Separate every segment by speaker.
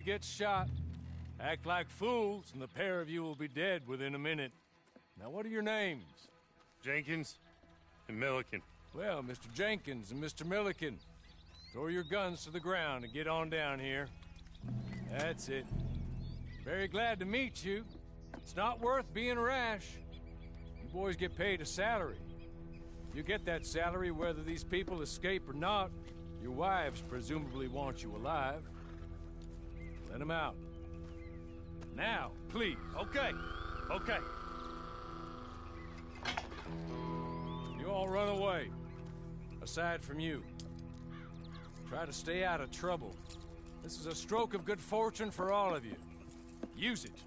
Speaker 1: gets shot, act like fools, and the pair of you will be dead within a minute. Now, what are your names?
Speaker 2: Jenkins and Milliken.
Speaker 1: Well, Mr. Jenkins and Mr. Milliken, throw your guns to the ground and get on down here. That's it. Very glad to meet you. It's not worth being rash. You boys get paid a salary. You get that salary whether these people escape or not. Your wives presumably want you alive. Let them out. Now, please.
Speaker 2: Okay.
Speaker 1: You all run away. Aside from you. Try to stay out of trouble. This is a stroke of good fortune for all of you. Use it.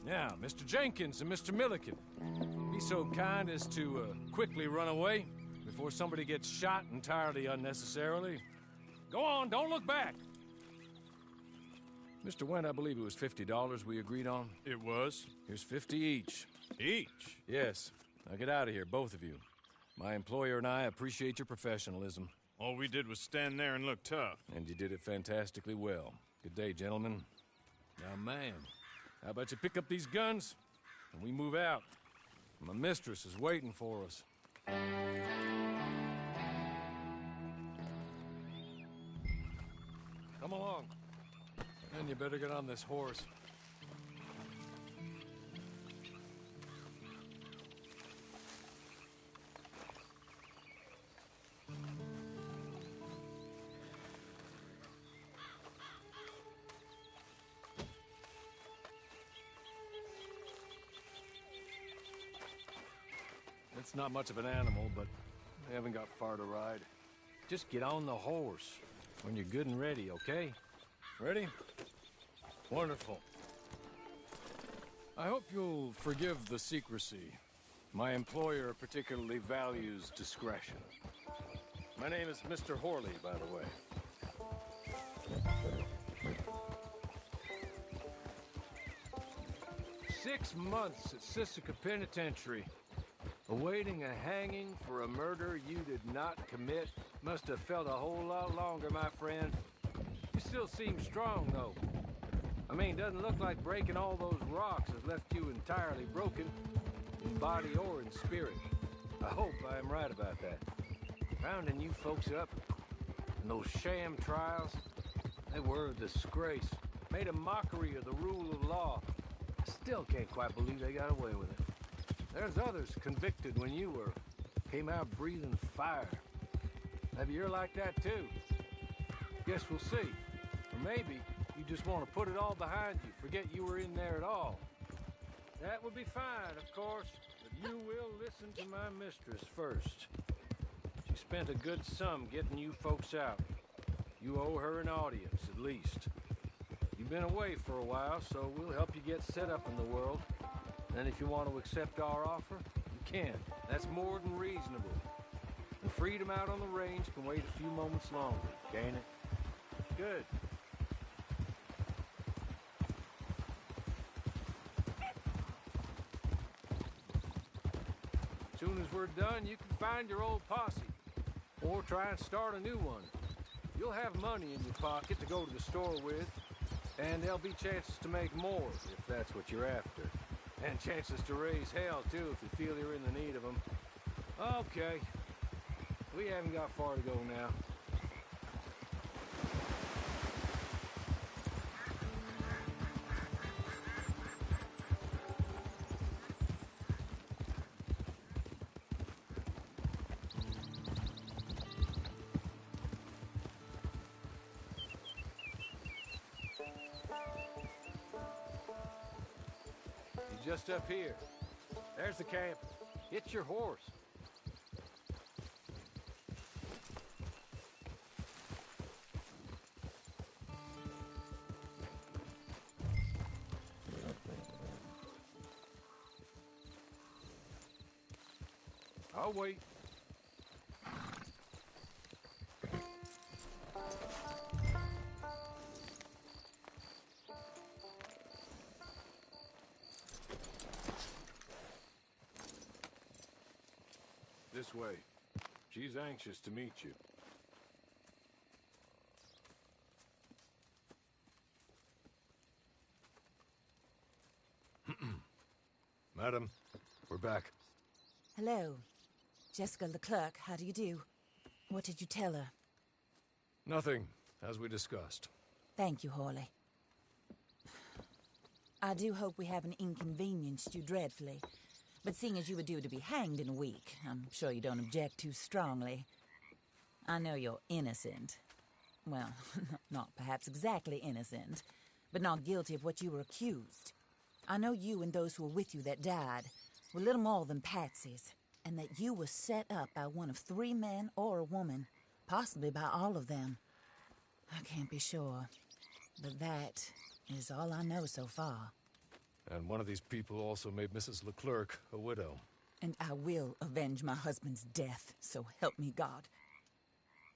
Speaker 1: Now, Mr. Jenkins and Mr. Milliken, be so kind as to quickly run away before somebody gets shot entirely unnecessarily. Go on, don't look back. Mr. Wendt, I believe it was $50 we agreed on.
Speaker 2: It was.
Speaker 1: Here's 50 each.
Speaker 2: Each?
Speaker 1: Yes. Now get out of here, both of you. My employer and I appreciate your professionalism.
Speaker 2: All we did was stand there and look tough.
Speaker 1: And you did it fantastically well. Good day, gentlemen. Now, ma'am, how about you pick up these guns and we move out? My mistress is waiting for us. Come along. And you better get on this horse. It's not much of an animal, but we haven't got far to ride. Just get on the horse when you're good and ready, okay? Ready? Wonderful. I hope you'll forgive the secrecy. My employer particularly values discretion. My name is Mr. Horley, by the way. 6 months at Sisika Penitentiary. Awaiting a hanging for a murder you did not commit. Must have felt a whole lot longer, my friend. You still seem strong, though. I mean, doesn't look like breaking all those rocks has left you entirely broken, in body or in spirit. I hope I am right about that. Rounding you folks up, and those sham trials, they were a disgrace. Made a mockery of the rule of law. I still can't quite believe they got away with it. There's others convicted when you were. Came out breathing fire. Maybe you're like that too. Guess we'll see. Or maybe you just want to put it all behind you, forget you were in there at all. That would be fine, of course, but you will listen to my mistress first. She spent a good sum getting you folks out. You owe her an audience, at least. You've been away for a while, so we'll help you get set up in the world. And if you want to accept our offer, you can. That's more than reasonable. And freedom out on the range can wait a few moments longer, can't it? Good. As soon as we're done, you can find your old posse. Or try and start a new one. You'll have money in your pocket to go to the store with. And there'll be chances to make more, if that's what you're after. And chances to raise hell, too, if you feel you're in the need of them. Okay. We haven't got far to go now. Just up here. There's the camp. Hit your horse. I'll wait. This way. She's anxious to meet you. Madam, we're back.
Speaker 3: Hello. Jessica Leclerc, how do you do? What did you tell her?
Speaker 1: Nothing, as we discussed.
Speaker 3: Thank you, Hawley. I do hope we haven't inconvenienced you dreadfully. But seeing as you were due to be hanged in a week, I'm sure you don't object too strongly. I know you're innocent. Well, not perhaps exactly innocent, but not guilty of what you were accused. I know you and those who were with you that died were little more than patsies, and that you were set up by one of 3 men or a woman, possibly by all of them. I can't be sure, but that is all I know so far.
Speaker 1: And one of these people also made Mrs. Leclerc a widow.
Speaker 3: And I will avenge my husband's death, so help me God.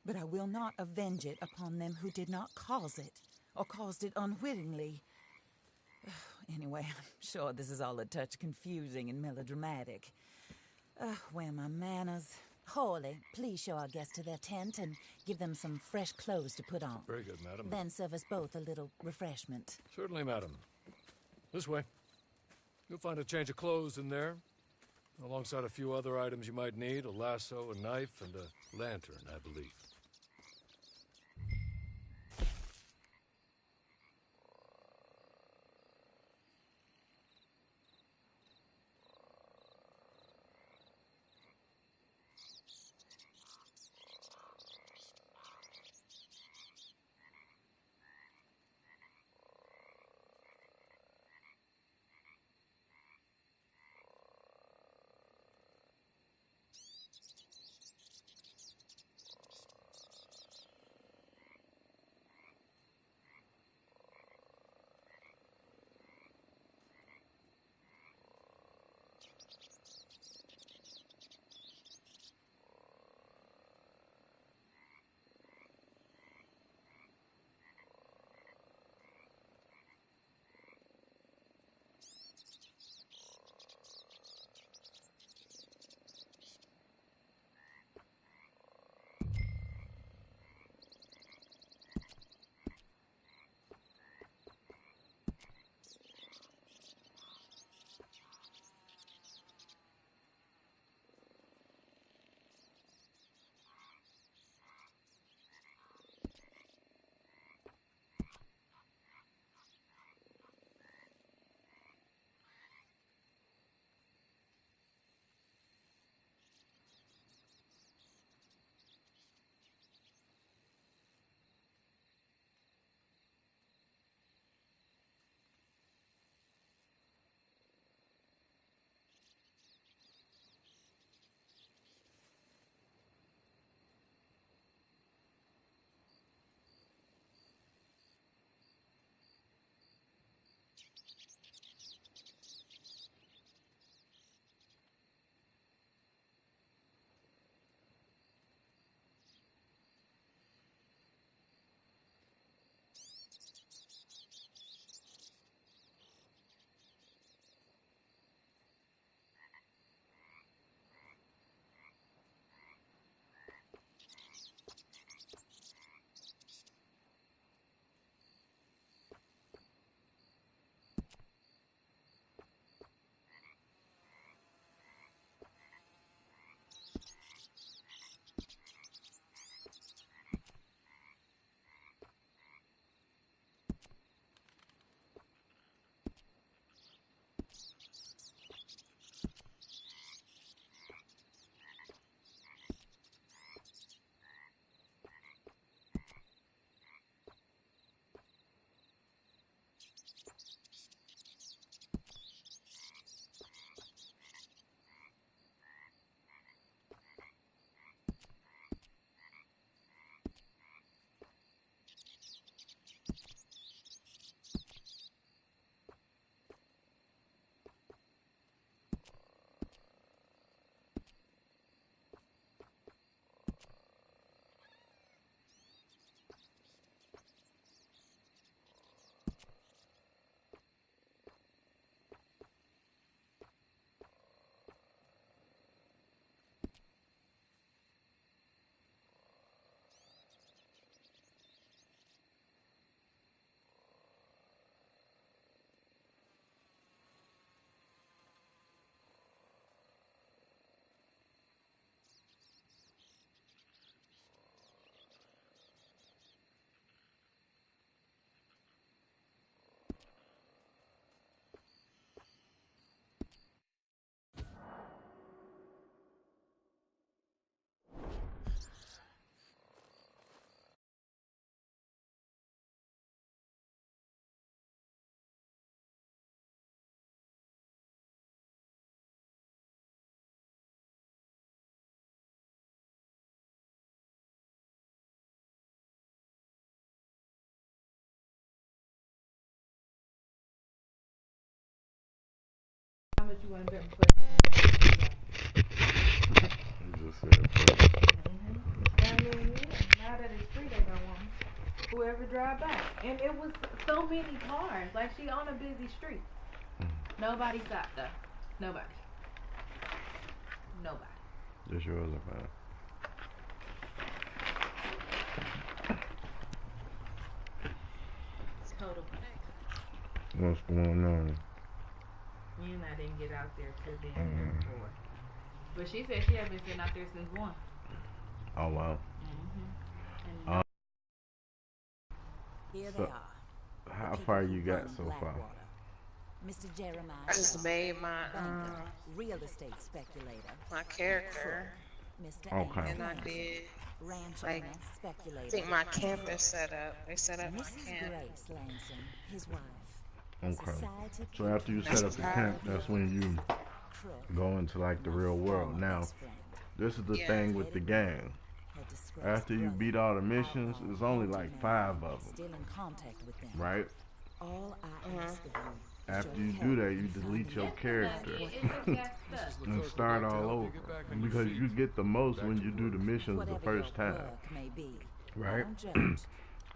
Speaker 3: But I will not avenge it upon them who did not cause it, or caused it unwittingly. Anyway, I'm sure this is all a touch confusing and melodramatic. Where are my manners? Hawley, please show our guests to their tent and give them some fresh clothes to put on.
Speaker 1: Very good, madam.
Speaker 3: Then serve us both a little refreshment.
Speaker 1: Certainly, madam. This way. You'll find a change of clothes in there, alongside a few other items you might need, a lasso, a knife, and a lantern, I believe.
Speaker 4: much you want to bet me for that?
Speaker 5: You just said fuck.
Speaker 4: I mean, yeah, now that it's free, they don't want me. Whoever drive by. And it was so many cars. Like, she on a busy street. Nobody stopped, though. Nobody. Nobody.
Speaker 5: This yours or mine?
Speaker 4: Total.
Speaker 5: What's going on?
Speaker 4: And I didn't get out there till then before. But she said she had been sitting out there since 1.
Speaker 5: Oh, wow.
Speaker 4: And
Speaker 3: Here they
Speaker 5: So,
Speaker 3: are.
Speaker 5: how
Speaker 3: The
Speaker 5: far
Speaker 3: people
Speaker 5: you
Speaker 3: who
Speaker 5: got
Speaker 3: run
Speaker 5: so far?
Speaker 3: Blackwater. Mr. Jeremiah
Speaker 6: I just
Speaker 3: Shaw,
Speaker 6: made my
Speaker 3: banker, real estate speculator.
Speaker 6: my character,
Speaker 3: Mr.
Speaker 5: Okay.
Speaker 3: Amos
Speaker 6: and I
Speaker 3: Lansing,
Speaker 6: did.
Speaker 3: ranch
Speaker 6: like,
Speaker 3: owner,
Speaker 6: I
Speaker 3: speculator.
Speaker 6: think my camp is set up. They set up my
Speaker 3: Mrs.
Speaker 6: camp.
Speaker 3: Grace Lansing, his wife.
Speaker 5: Okay.
Speaker 3: Society
Speaker 5: So after you set up the camp, that's when you
Speaker 3: crook,
Speaker 5: go into like the real world. Now,
Speaker 3: best friend,
Speaker 5: this is the
Speaker 6: Yeah.
Speaker 5: thing with the gang.
Speaker 3: her disgraced
Speaker 5: After you
Speaker 3: brother,
Speaker 5: beat all the missions,
Speaker 3: outlaw,
Speaker 5: there's only
Speaker 3: wanted
Speaker 5: like
Speaker 3: man,
Speaker 5: 5 of them,
Speaker 3: still in contact with them.
Speaker 5: right?
Speaker 3: All I ask of you is
Speaker 5: After
Speaker 3: your
Speaker 5: you
Speaker 3: help
Speaker 5: do that,
Speaker 3: in
Speaker 5: you delete
Speaker 3: finding
Speaker 5: your
Speaker 3: out
Speaker 5: character
Speaker 4: it just got stuck.
Speaker 5: and start all over. Because you get the most when you do the missions the
Speaker 3: whatever
Speaker 5: first
Speaker 3: your
Speaker 5: time,
Speaker 3: work may be.
Speaker 5: right?
Speaker 3: Don't judge.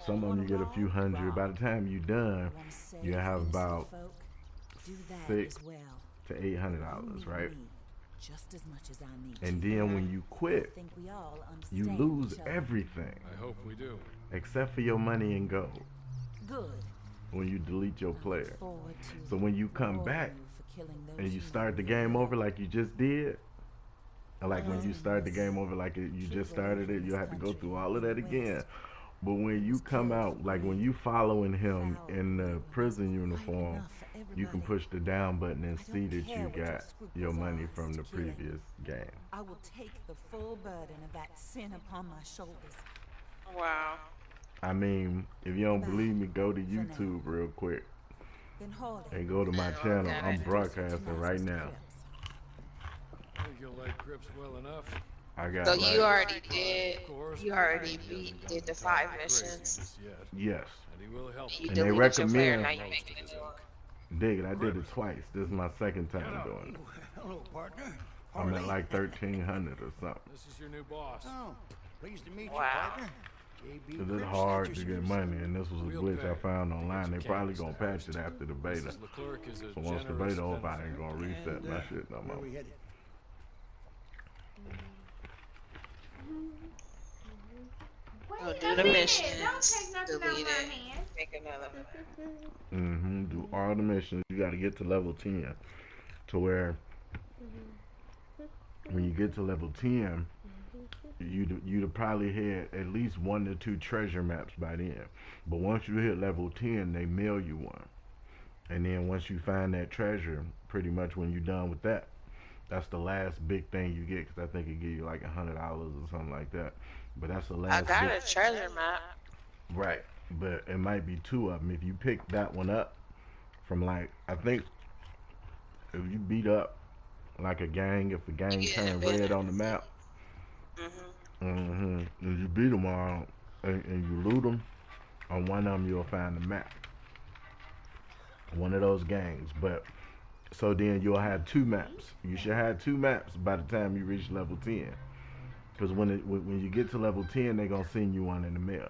Speaker 5: Some of them you get a few hundred. By the time you're done,
Speaker 3: Wanna save
Speaker 5: you have
Speaker 3: innocent
Speaker 5: about
Speaker 3: folk? Do that
Speaker 5: $600
Speaker 3: as well.
Speaker 5: to
Speaker 3: You
Speaker 5: $800,
Speaker 3: need
Speaker 5: right?
Speaker 3: me just as much as I need
Speaker 5: And
Speaker 3: you.
Speaker 5: then when you
Speaker 3: I
Speaker 5: quit,
Speaker 3: think we all
Speaker 5: you
Speaker 3: understand
Speaker 5: lose
Speaker 3: each other.
Speaker 5: everything
Speaker 1: I hope we do.
Speaker 5: except for your money and gold
Speaker 3: Good.
Speaker 5: when you delete your
Speaker 3: I look
Speaker 5: player.
Speaker 3: forward to
Speaker 5: So when you come
Speaker 3: rewarding
Speaker 5: back
Speaker 3: you for killing those
Speaker 5: and you
Speaker 3: who
Speaker 5: start the
Speaker 3: you
Speaker 5: game
Speaker 3: love.
Speaker 5: over like you just did, or like when you start the game over like you just started it, you have to go through all of that again. But when you come out, like when you following him in the prison uniform, you can push the down button and see that you got your money from the previous game.
Speaker 3: I will take the full burden of that sin upon my shoulders.
Speaker 6: Wow.
Speaker 5: I mean, if you don't believe me, go to YouTube real quick
Speaker 3: Then hold it.
Speaker 5: and go to my
Speaker 6: Yeah,
Speaker 5: channel.
Speaker 6: got
Speaker 5: I'm
Speaker 6: it.
Speaker 5: broadcasting right now.
Speaker 1: I think you'll like Crips well enough.
Speaker 5: I got
Speaker 6: So
Speaker 5: like,
Speaker 6: you already did.
Speaker 1: Of course,
Speaker 6: You
Speaker 1: but
Speaker 6: already
Speaker 1: he hasn't
Speaker 6: did the
Speaker 1: gone
Speaker 6: 5
Speaker 1: crazy
Speaker 6: missions.
Speaker 1: just yet.
Speaker 5: yes.
Speaker 1: And he will help
Speaker 6: You
Speaker 5: And
Speaker 1: you.
Speaker 5: they
Speaker 6: deleted your player.
Speaker 5: recommend-
Speaker 6: Now you're
Speaker 1: Most
Speaker 6: making
Speaker 1: of
Speaker 6: a
Speaker 1: his
Speaker 6: new one.
Speaker 1: ilk.
Speaker 5: Dig it, I did it twice. This is my second time doing it.
Speaker 7: Hello, partner.
Speaker 5: I'm at like 1,300 or something.
Speaker 1: This is your new boss.
Speaker 7: Oh, pleased to meet
Speaker 6: Wow.
Speaker 7: you, partner. JB
Speaker 5: Cause it's
Speaker 7: Cripps,
Speaker 5: hard
Speaker 7: that's
Speaker 5: to
Speaker 7: your
Speaker 5: get
Speaker 7: service.
Speaker 5: money, and this was a
Speaker 1: We'll
Speaker 5: glitch I
Speaker 1: pay.
Speaker 5: found online. They
Speaker 1: Get your
Speaker 5: probably gonna
Speaker 1: campus
Speaker 5: patch it after the beta.
Speaker 1: Mrs. Leclerc is a
Speaker 5: So once the
Speaker 1: generous
Speaker 5: beta over, I ain't
Speaker 1: benefactor.
Speaker 5: gonna reset
Speaker 7: And,
Speaker 5: my shit no
Speaker 7: where
Speaker 5: more.
Speaker 7: we headed?
Speaker 6: Oh,
Speaker 4: Wait
Speaker 6: do
Speaker 4: a
Speaker 6: the
Speaker 4: minute.
Speaker 6: missions.
Speaker 4: Don't take nothing out
Speaker 6: Delete
Speaker 4: my
Speaker 6: it.
Speaker 4: hand.
Speaker 6: Make another one.
Speaker 5: Do all the missions. You gotta get to level 10, to where when you get to level 10, you'd have probably had at least 1 to 2 treasure maps by then. But once you hit level 10, they mail you one. And then once you find that treasure, pretty much when you're done with that, that's the last big thing you get. Because I think it give you like $100 or something like that. But that's the last
Speaker 6: I got
Speaker 5: big,
Speaker 6: a treasure map.
Speaker 5: right. But it might be 2 of them. If you pick that one up from like, I think if you beat up like a gang, if a gang
Speaker 6: Yeah,
Speaker 5: turn
Speaker 6: but-
Speaker 5: red on the map, and you beat them all and you loot them, on one of them you'll find the map. One of those gangs. But so then you'll have 2 maps. You should have 2 maps by the time you reach level 10. Because when you get to level 10, they're gonna send you one in the mail.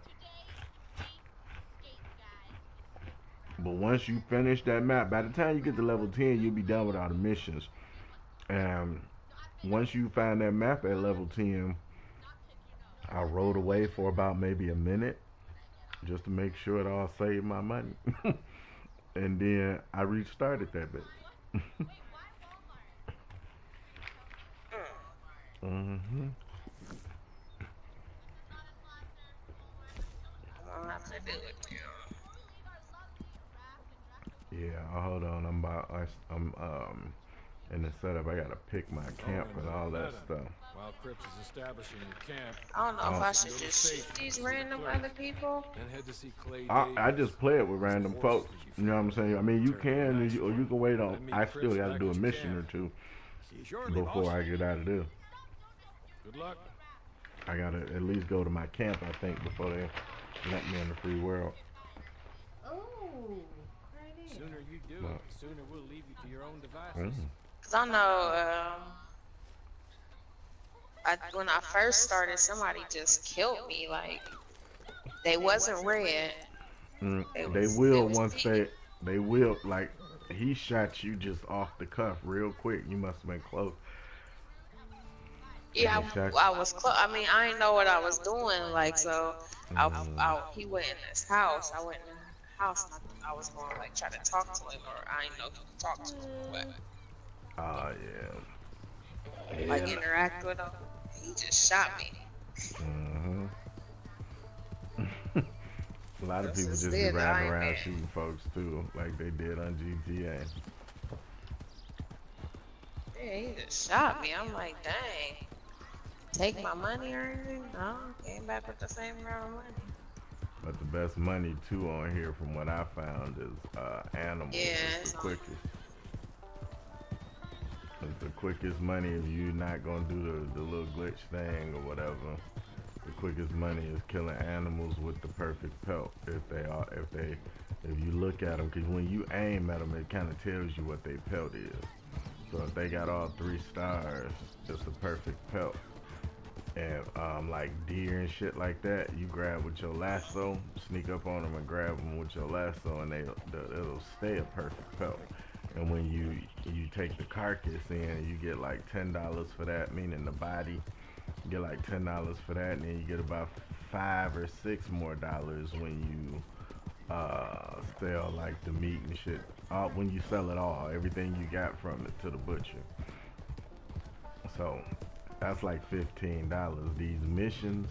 Speaker 5: But once you finish that map, by the time you get to level 10, you'll be done with all the missions. And once you find that map at level 10, I rode away for about maybe a minute just to make sure it all saved my money. And then I restarted that bit. Mm-hmm.
Speaker 6: I'm gonna have to do it now.
Speaker 5: Yeah, hold on. I'm in the setup. I gotta pick my camp and all that stuff.
Speaker 1: While Crips is establishing your camp,
Speaker 6: I don't know if I should just shoot these random other people.
Speaker 1: then head to see Clay
Speaker 5: I
Speaker 1: Davies.
Speaker 5: just play it with random folks. You know what I'm saying? I mean, you can, or you can wait on. I still gotta do a mission or 2
Speaker 7: See you shortly,
Speaker 5: before
Speaker 7: boss.
Speaker 5: I get out of there.
Speaker 1: Good luck.
Speaker 5: I gotta at least go to my camp, I think, before they let me in the free world.
Speaker 4: Ooh, right in.
Speaker 1: Sooner you do
Speaker 5: Well.
Speaker 1: it, the sooner we'll leave you to your own devices.
Speaker 6: 'Cause I know when I first started, somebody just killed me. Like they wasn't red.
Speaker 5: They will
Speaker 6: It was
Speaker 5: once
Speaker 6: pink.
Speaker 5: they will like he shot you just off the cuff real quick. You must have been close. And
Speaker 6: Yeah,
Speaker 5: he shot
Speaker 6: I was close. I mean, I didn't know what I was doing. Like, so he went in his house. I went in the house and I thought I was going to like try to talk to him, or I didn't know he could talk to him, but
Speaker 5: Oh yeah.
Speaker 6: like
Speaker 5: Yeah.
Speaker 6: interact with him. He just shot me.
Speaker 5: hmm A lot of
Speaker 6: This
Speaker 5: people
Speaker 6: is
Speaker 5: just be
Speaker 6: it.
Speaker 5: riding
Speaker 6: I ain't
Speaker 5: around
Speaker 6: been.
Speaker 5: shooting folks too, like they did on GTA.
Speaker 6: Yeah, he just shot me. I'm like, dang. Take my money or anything? No, came back with the same amount of money.
Speaker 5: But the best money too on here, from what I found, is animals.
Speaker 6: Yeah,
Speaker 5: It's the quickest. It's the quickest money if you're not gonna do the little glitch thing or whatever. The quickest money is killing animals with the perfect pelt. If you look at them, because when you aim at them, it kind of tells you what their pelt is. So if they got all 3 stars, it's the perfect pelt. And like deer and shit like that, you grab with your lasso, sneak up on them and grab them with your lasso, and it'll stay a perfect pelt. And when you take the carcass in, you get like $10 for that, meaning the body. You get like $10 for that, and then you get about $5 or $6 more when you sell like the meat and shit. When you sell it all, everything you got from it to the butcher. So that's like $15. These missions,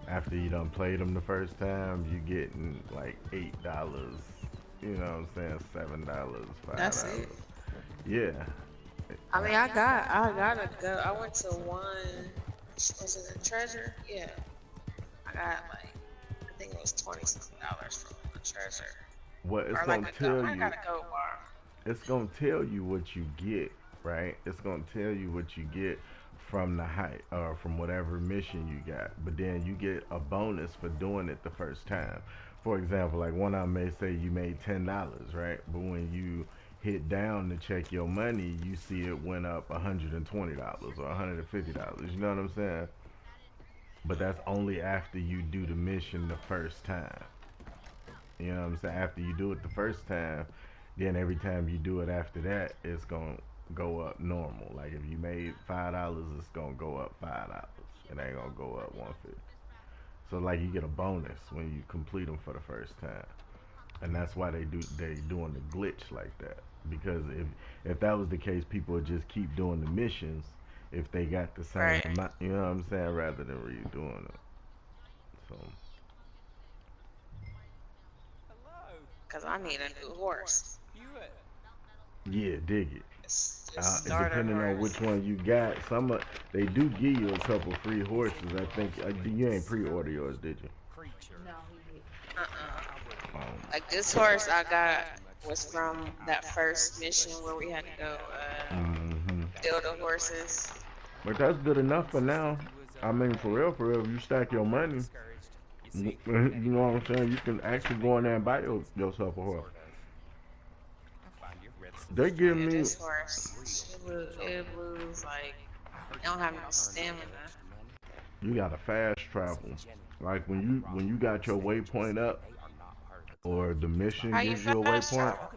Speaker 5: after you done played them the first time, you getting like $8. You know what I'm saying? $7,
Speaker 6: That's
Speaker 5: $5.
Speaker 6: it.
Speaker 5: Yeah.
Speaker 6: I mean, I gotta go. I went to one, was it a treasure? Yeah. I got like, I think it was 20 something dollars from the treasure.
Speaker 5: What it's
Speaker 6: Or
Speaker 5: gonna
Speaker 6: like
Speaker 5: tell
Speaker 6: I
Speaker 5: you,
Speaker 6: got a gold bar.
Speaker 5: it's gonna tell you what you get, right? It's gonna tell you what you get from the height or from whatever mission you got. But then you get a bonus for doing it the first time. For example, like one of them may say you made $10, right? But when you hit down to check your money, you see it went up $120 or $150. You know what I'm saying? But that's only after you do the mission the first time. You know what I'm saying? After you do it the first time, then every time you do it after that, it's gonna go up normal. Like if you made $5, it's gonna go up $5. It ain't gonna go up 150. So like you get a bonus when you complete them for the first time, and that's why they doing the glitch like that. Because if that was the case, people would just keep doing the missions if they got the same
Speaker 6: Right.
Speaker 5: amount. You know what I'm saying? Rather than redoing it. So
Speaker 6: Cause I need a new horse.
Speaker 5: yeah, dig it.
Speaker 6: Just starter
Speaker 5: Depending on
Speaker 6: horse.
Speaker 5: which one you got, they do give you a couple free horses. I think you ain't pre-order yours, did you?
Speaker 4: No, he did.
Speaker 6: Uh-uh.
Speaker 5: Um,
Speaker 6: Like this horse I got was from that first mission where we had to go
Speaker 5: hmm
Speaker 6: steal the horses.
Speaker 5: But that's good enough for now. I mean, for real, if you stack your money, you know what I'm saying? You can actually go in there and buy yourself a horse. They give
Speaker 6: Yeah,
Speaker 5: me,
Speaker 6: this horse, it was like, it don't have no stamina.
Speaker 5: you gotta fast travel. Like when you got your waypoint up, or the mission
Speaker 6: How you
Speaker 5: gives you a
Speaker 6: fast
Speaker 5: waypoint,
Speaker 6: travel?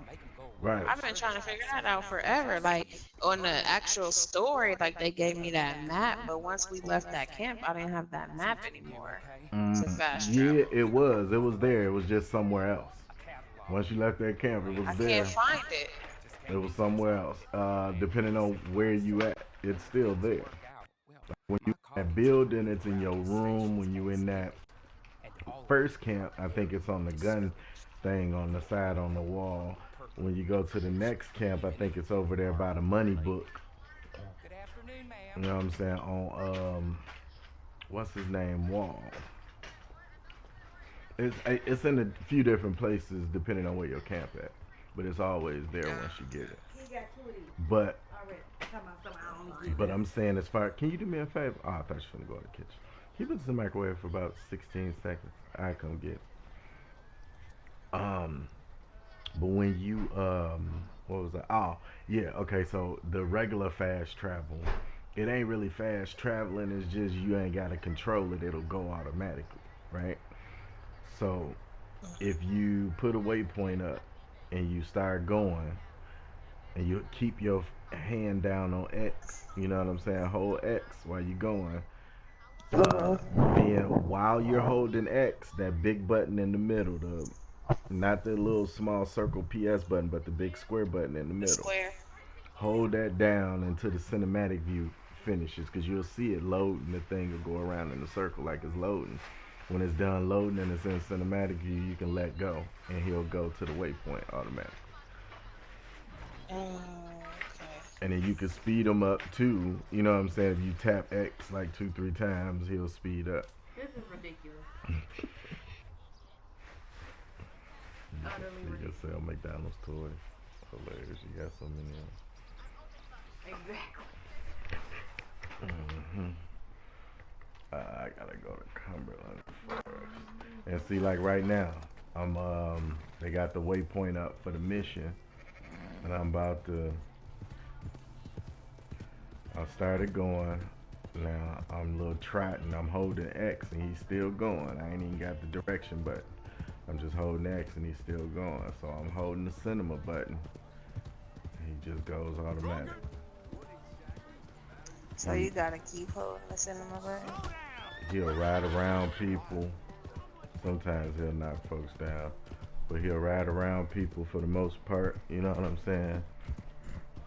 Speaker 5: right?
Speaker 6: I've been trying to figure that out forever. Like on the actual story, like they gave me that map, but once we left that camp, I didn't have that map anymore to fast
Speaker 5: Yeah,
Speaker 6: travel.
Speaker 5: it was. It was there. It was just somewhere else. Once you left that camp, it was
Speaker 6: I
Speaker 5: there.
Speaker 6: can't find it.
Speaker 5: It was somewhere else. Depending on where you at, it's still there. When you in that building, it's in your room. When you in that first camp, I think it's on the gun thing on the side on the wall. When you go to the next camp, I think it's over there by the money book. You know what I'm saying? On what's his name wall. It's in a few different places depending on where your camp at, but it's always there once you get it.
Speaker 4: He got two of these
Speaker 5: But
Speaker 4: already. Talking about something I don't need.
Speaker 5: but I'm saying as far, can you do me a favor? Oh, I thought you was gonna go in the kitchen. Keep it in the microwave for about 16 seconds. I come get it. But when you What was that? Oh, yeah. Okay, so the regular fast travel, it ain't really fast traveling. It's just you ain't gotta control it. It'll go automatically, right? So if you put a waypoint up and you start going, and you keep your hand down on X, you know what I'm saying? Hold X while you going.
Speaker 6: Uh-huh.
Speaker 5: Then while you're holding X, that big button in the middle, the not the little small circle PS button, but the big square button in the
Speaker 6: The
Speaker 5: middle.
Speaker 6: square.
Speaker 5: Hold that down until the cinematic view finishes, because you'll see it loading. The thing will go around in a circle like it's loading. When it's done loading and it's in cinematic view, you can let go, and he'll go to the waypoint automatically.
Speaker 6: Okay.
Speaker 5: And then you can speed him up too. You know what I'm saying? If you tap X like 2, 3 times, he'll speed up.
Speaker 4: This is ridiculous.
Speaker 5: You
Speaker 4: Utterly
Speaker 5: can
Speaker 4: ridiculous.
Speaker 5: sell McDonald's toys. Hilarious. You got so many of
Speaker 4: Exactly.
Speaker 5: them. I gotta go to Cumberland first. And see, like right now, they got the waypoint up for the mission, and I'm about to. I started going. Now I'm a little trotting. I'm holding X, and he's still going. I ain't even got the direction button. I'm just holding X, and he's still going. So I'm holding the cinema button. He just goes automatic.
Speaker 6: So you gotta keep holding the cinema button.
Speaker 5: He'll ride around people. Sometimes he'll knock folks down, but he'll ride around people for the most part. You know what I'm saying?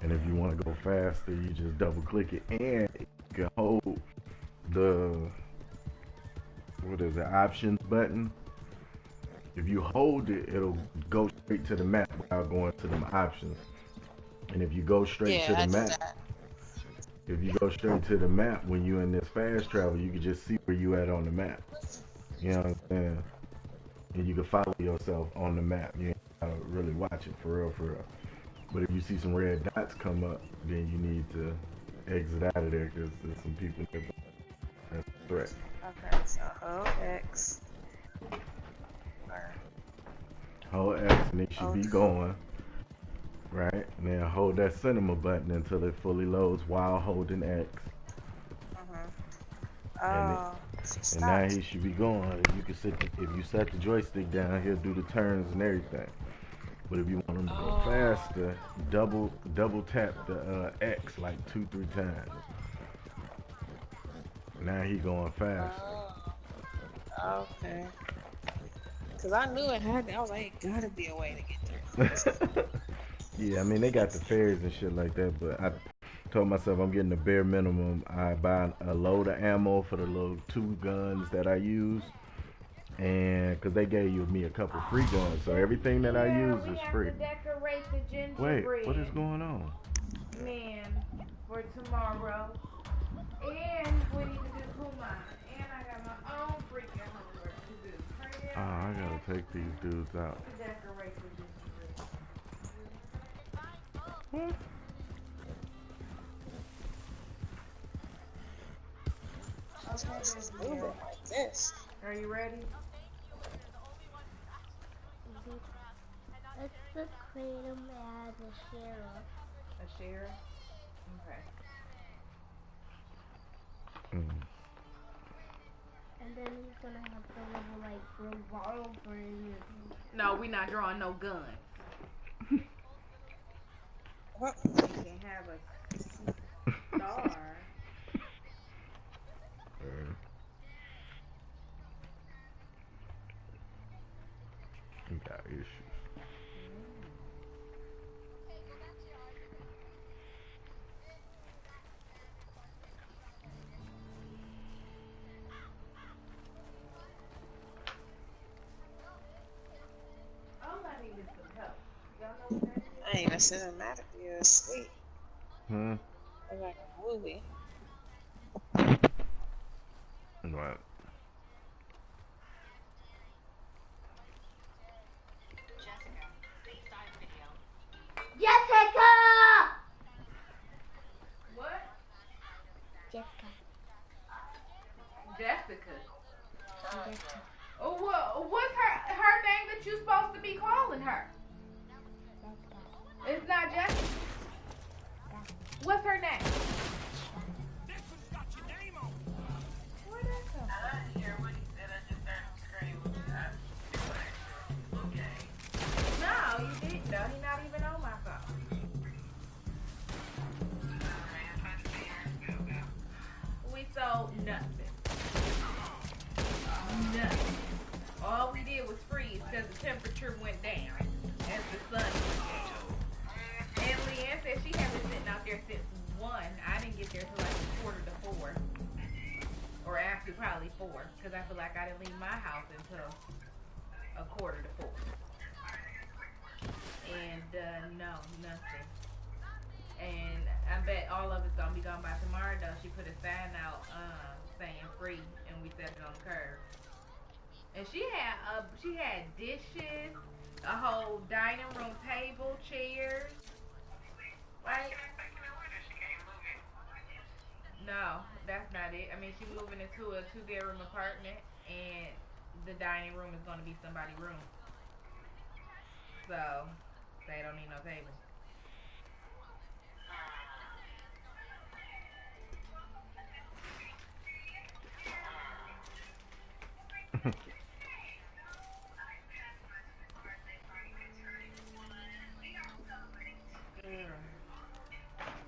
Speaker 5: And if you want to go faster, you just double click it, and you can hold the options button. If you hold it, it'll go straight to the map without going to them options. And if you go straight to
Speaker 6: Yeah,
Speaker 5: the
Speaker 6: I do
Speaker 5: map,
Speaker 6: that.
Speaker 5: if you go straight to the map when you in this fast travel, you can just see where you at on the map. You know what I'm saying? And you can follow yourself on the map. You ain't gotta really watch it for real, for real. But if you see some red dots come up, then you need to exit out of there because there's some people there. That's a threat.
Speaker 6: Okay, so hold X. Or
Speaker 5: Hold X and it should
Speaker 6: hold.
Speaker 5: be going, right? And then hold that cinema button until it fully loads while holding X. And it,
Speaker 6: Oh, so
Speaker 5: and now
Speaker 6: stop.
Speaker 5: he should be going. You can if you set the joystick down, he'll do the turns and everything. But if you want him to go faster, double tap the X like 2, 3 times. Now he going faster.
Speaker 6: Oh, okay. Cause I knew it had. I was like, it gotta be a way to get through.
Speaker 5: Yeah, I mean they got the fairies and shit like that, but I told myself I'm getting the bare minimum. I buy a load of ammo for the little 2 guns that I use, and because they gave me a couple free guns, so everything that I use is free.
Speaker 4: Decorate the
Speaker 5: Wait,
Speaker 4: gingerbread.
Speaker 5: what is going on?
Speaker 4: Man, for tomorrow. And we need to do Kumon. And I got my own freaking homework to do. Hurry
Speaker 5: Oh,
Speaker 4: up.
Speaker 5: I gotta take these dudes out.
Speaker 4: To decorate the gingerbread.
Speaker 6: I was supposed to move it like this.
Speaker 4: Are you ready?
Speaker 8: Let's put Kratom as a sheriff.
Speaker 4: A share? Okay.
Speaker 8: And then he's gonna have the little, like, revolver in his hand.
Speaker 4: No, we're not drawing no guns.
Speaker 6: What?
Speaker 4: You can have a star.
Speaker 5: You got issues.
Speaker 4: All I need is some help. Y'all know what that is?
Speaker 6: I ain't even cinematic view. It's sweet. It's like a movie.
Speaker 5: Right.
Speaker 8: Jessica!
Speaker 4: What?
Speaker 8: Jessica.
Speaker 4: Jessica.
Speaker 8: Jessica.
Speaker 4: Oh, what's her name that you supposed to be calling her?
Speaker 8: Jessica.
Speaker 4: It's not probably 4, because I feel like I didn't leave my house until a quarter to 4. And no, nothing. And I bet all of it's gonna be gone by tomorrow. Though she put a sign out saying free, and we set it on the curb. And she had dishes, a whole dining room table, chairs. Right? No, that's not it. I mean, she's moving into a 2-bedroom apartment, and the dining room is gonna be somebody's room. So they don't need no table.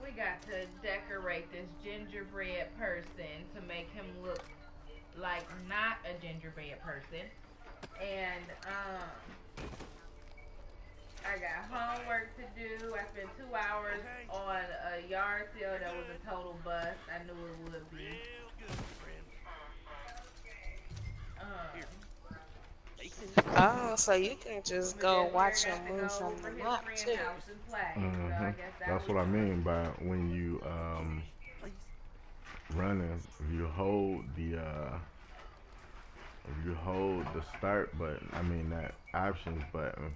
Speaker 4: We got to decorate this gingerbread person to make him look like not a gingerbread person. And I got homework to do. I spent 2 hours on a yard sale that was a total bust. I knew it would be.
Speaker 6: Oh, so you can just go watch them move from the map too.
Speaker 5: That's what I mean by when you running. If you hold the start button, I mean that options button.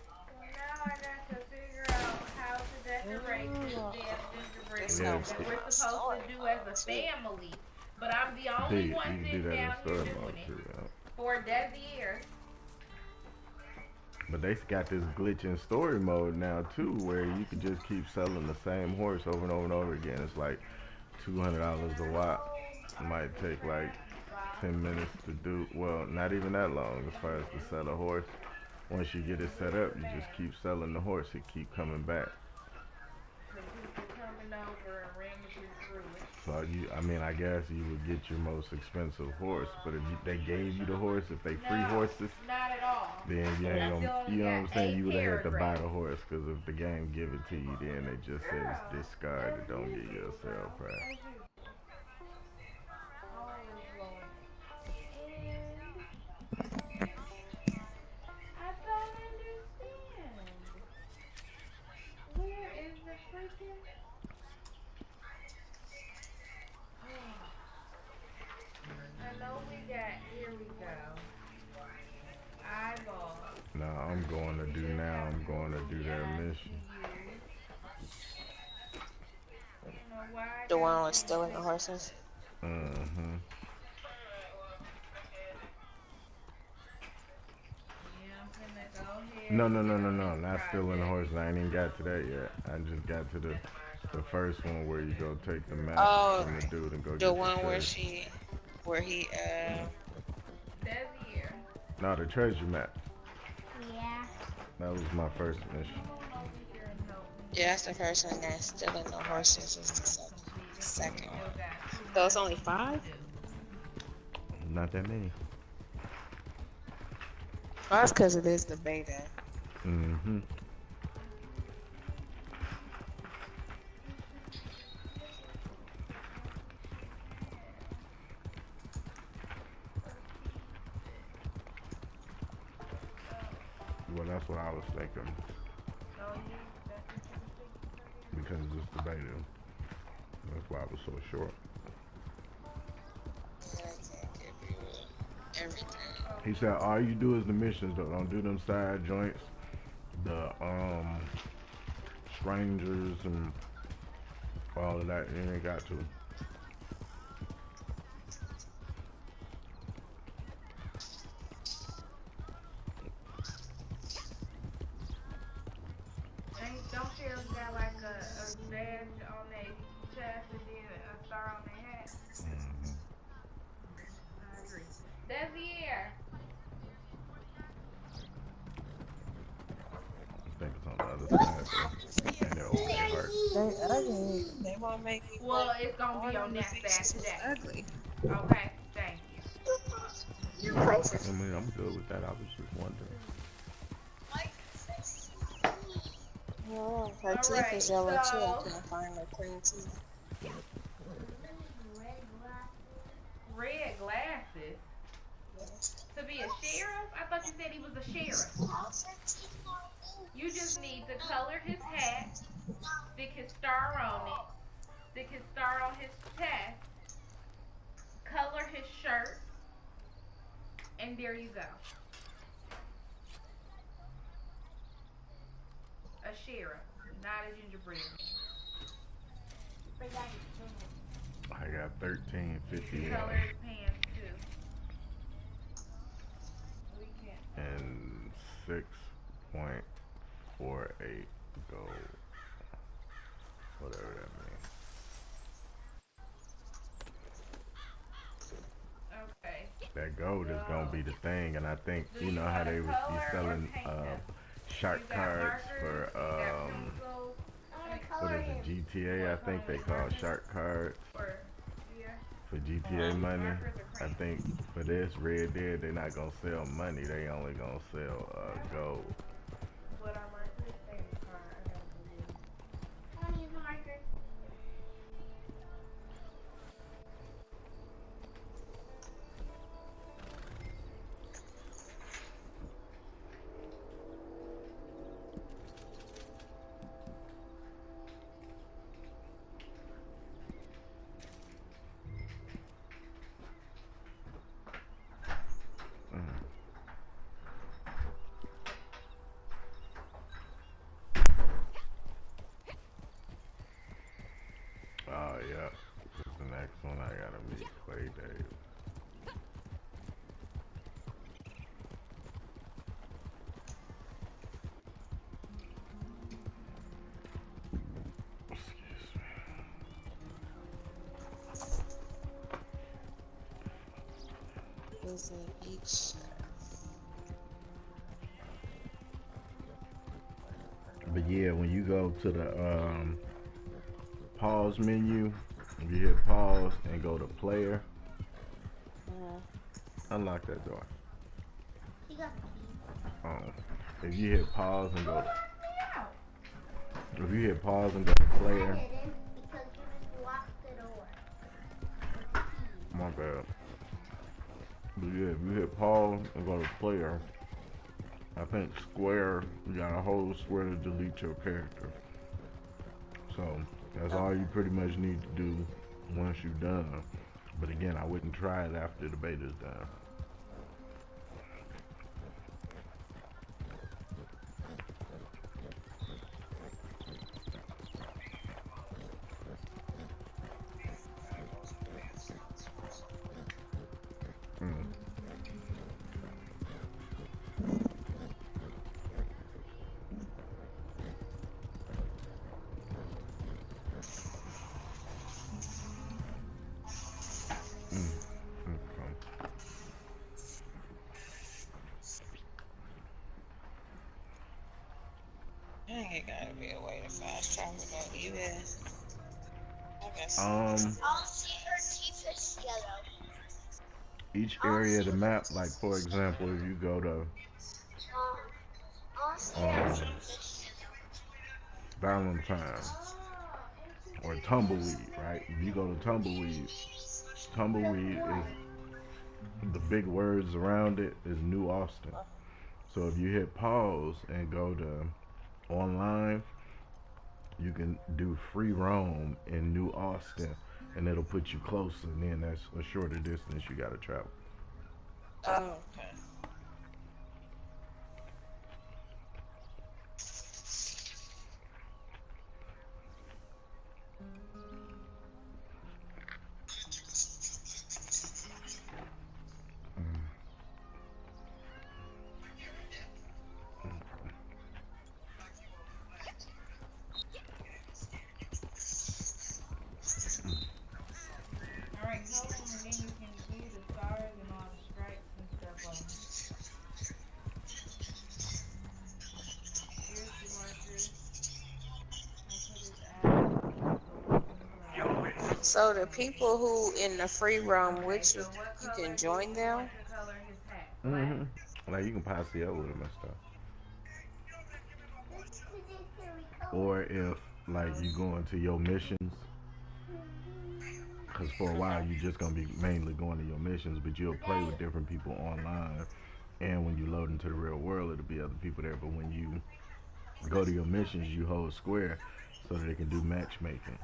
Speaker 4: So now I got to figure out how to decorate this damn gingerbread that we're supposed to do as a family. But I'm the only one sitting down here doing it. For Desire.
Speaker 5: But they got this glitch in story mode now too, where you can just keep selling the same horse over and over and over again. It's like $200 a watt. It might take like 10 minutes to do. Well, not even that long as far as to sell a horse. Once you get it set up, you just keep selling the horse. It keep coming back. So I mean, I guess you would get your most expensive horse, but if they gave you the horse, if they free horses,
Speaker 4: not at all.
Speaker 5: Then you ain't gonna, you know what I'm saying? You would have had to buy the horse, because if the game give it to you, then it just says discard it, don't give you a sale price.
Speaker 4: I don't understand. Where is the freaking? I know we got. Here we go. Eyeball.
Speaker 5: No, I'm going to do now. I'm going to do their mission.
Speaker 6: The one with stealing the horses.
Speaker 5: Mm-hmm. No, not stealing the horses. I ain't even got to that yet. I just got to the first one where you go take the map from the dude and go get the
Speaker 6: one
Speaker 5: treasure.
Speaker 6: where he
Speaker 5: No, the treasure map.
Speaker 8: Yeah.
Speaker 5: That was my first mission.
Speaker 6: Yeah, that's the first one. That's stealing the horses is the second one. So it's only 5?
Speaker 5: Not that many.
Speaker 6: Well, that's because it is the beta.
Speaker 5: Mm-hmm. Well, that's what I was thinking. Because it's just the beta. That's why it was so short. He said all you do is the missions, though. Don't do them side joints, the strangers and all of that. You ain't got to.
Speaker 4: Don't Sherry got like a badge on their chest and then a star on their hat? I agree. That's the year.
Speaker 5: I think it's on the other side, though. And they're open heart.
Speaker 6: They ugly. They won't make me.
Speaker 4: Well, it's gonna be on that side today.
Speaker 6: Ugly.
Speaker 4: Okay, thank you.
Speaker 5: I mean, I'm good with that. I was just wondering.
Speaker 6: Oh, her teeth is yellow too. I can't find her clean teeth.
Speaker 4: Red said he was a sheriff. You just need to color his hat, stick his star on it, stick his star on his chest, color his shirt, and there you go. A sheriff, not a gingerbread man.
Speaker 5: I got 1350
Speaker 4: Color his pants too. We can't.
Speaker 5: and 6.48 gold. Whatever that means.
Speaker 4: Okay.
Speaker 5: That gold is gonna be the thing, and I think you know how they was be selling shark cards for what is it, GTA? I think they call shark cards for GTA money. I think for this Red Dead they're not gonna sell money, they only gonna sell gold.
Speaker 4: What are markers?
Speaker 8: I want to use a marker.
Speaker 5: Oh yeah, this is the next one. I gotta meet Clay Dave. Excuse me.
Speaker 6: Visit each.
Speaker 5: But yeah, when you go to the pause menu, if you hit pause and go to player, unlock that door.
Speaker 8: You got the key.
Speaker 5: If you hit pause and go to, if you hit pause and go to
Speaker 8: I
Speaker 5: player,
Speaker 8: didn't because you just locked the door. With the key.
Speaker 5: my bad. But yeah, if you hit pause and go to player, I think square, you got a whole square to delete your character. So that's all you pretty much need to do once you're done. But again, I wouldn't try it after the beta's done.
Speaker 6: Dang, it gotta be a way to fast travel though. Even I guess.
Speaker 8: I'll see her teeth is yellow.
Speaker 5: Each area of the map, like for example, if you go to
Speaker 8: I'll see her teeth is
Speaker 5: Valentine or Tumbleweed, right? If you go to Tumbleweed, Tumbleweed is the big words around it is New Austin. So if you hit pause and go to online, you can do free roam in New Austin, and it'll put you closer. And then that's a shorter distance you gotta travel.
Speaker 6: Oh, okay.
Speaker 4: Alright, color them and then you can do the stars and all the stripes and stuff on them. Here's the markers. I put his eye.
Speaker 6: So the people who in the free roam with you,
Speaker 4: So what
Speaker 6: you
Speaker 4: color
Speaker 6: can
Speaker 4: do
Speaker 6: join
Speaker 4: you
Speaker 6: them.
Speaker 4: want to color his hat? Black?
Speaker 5: Like you can posse up with them and stuff.
Speaker 8: this particular color.
Speaker 5: Or if like you go into your missions, because for a while you're just gonna be mainly going to your missions, but you'll play with different people online, And when you load into the real world, it'll be other people there. But when you go to your missions, you hold square so that they can do matchmaking.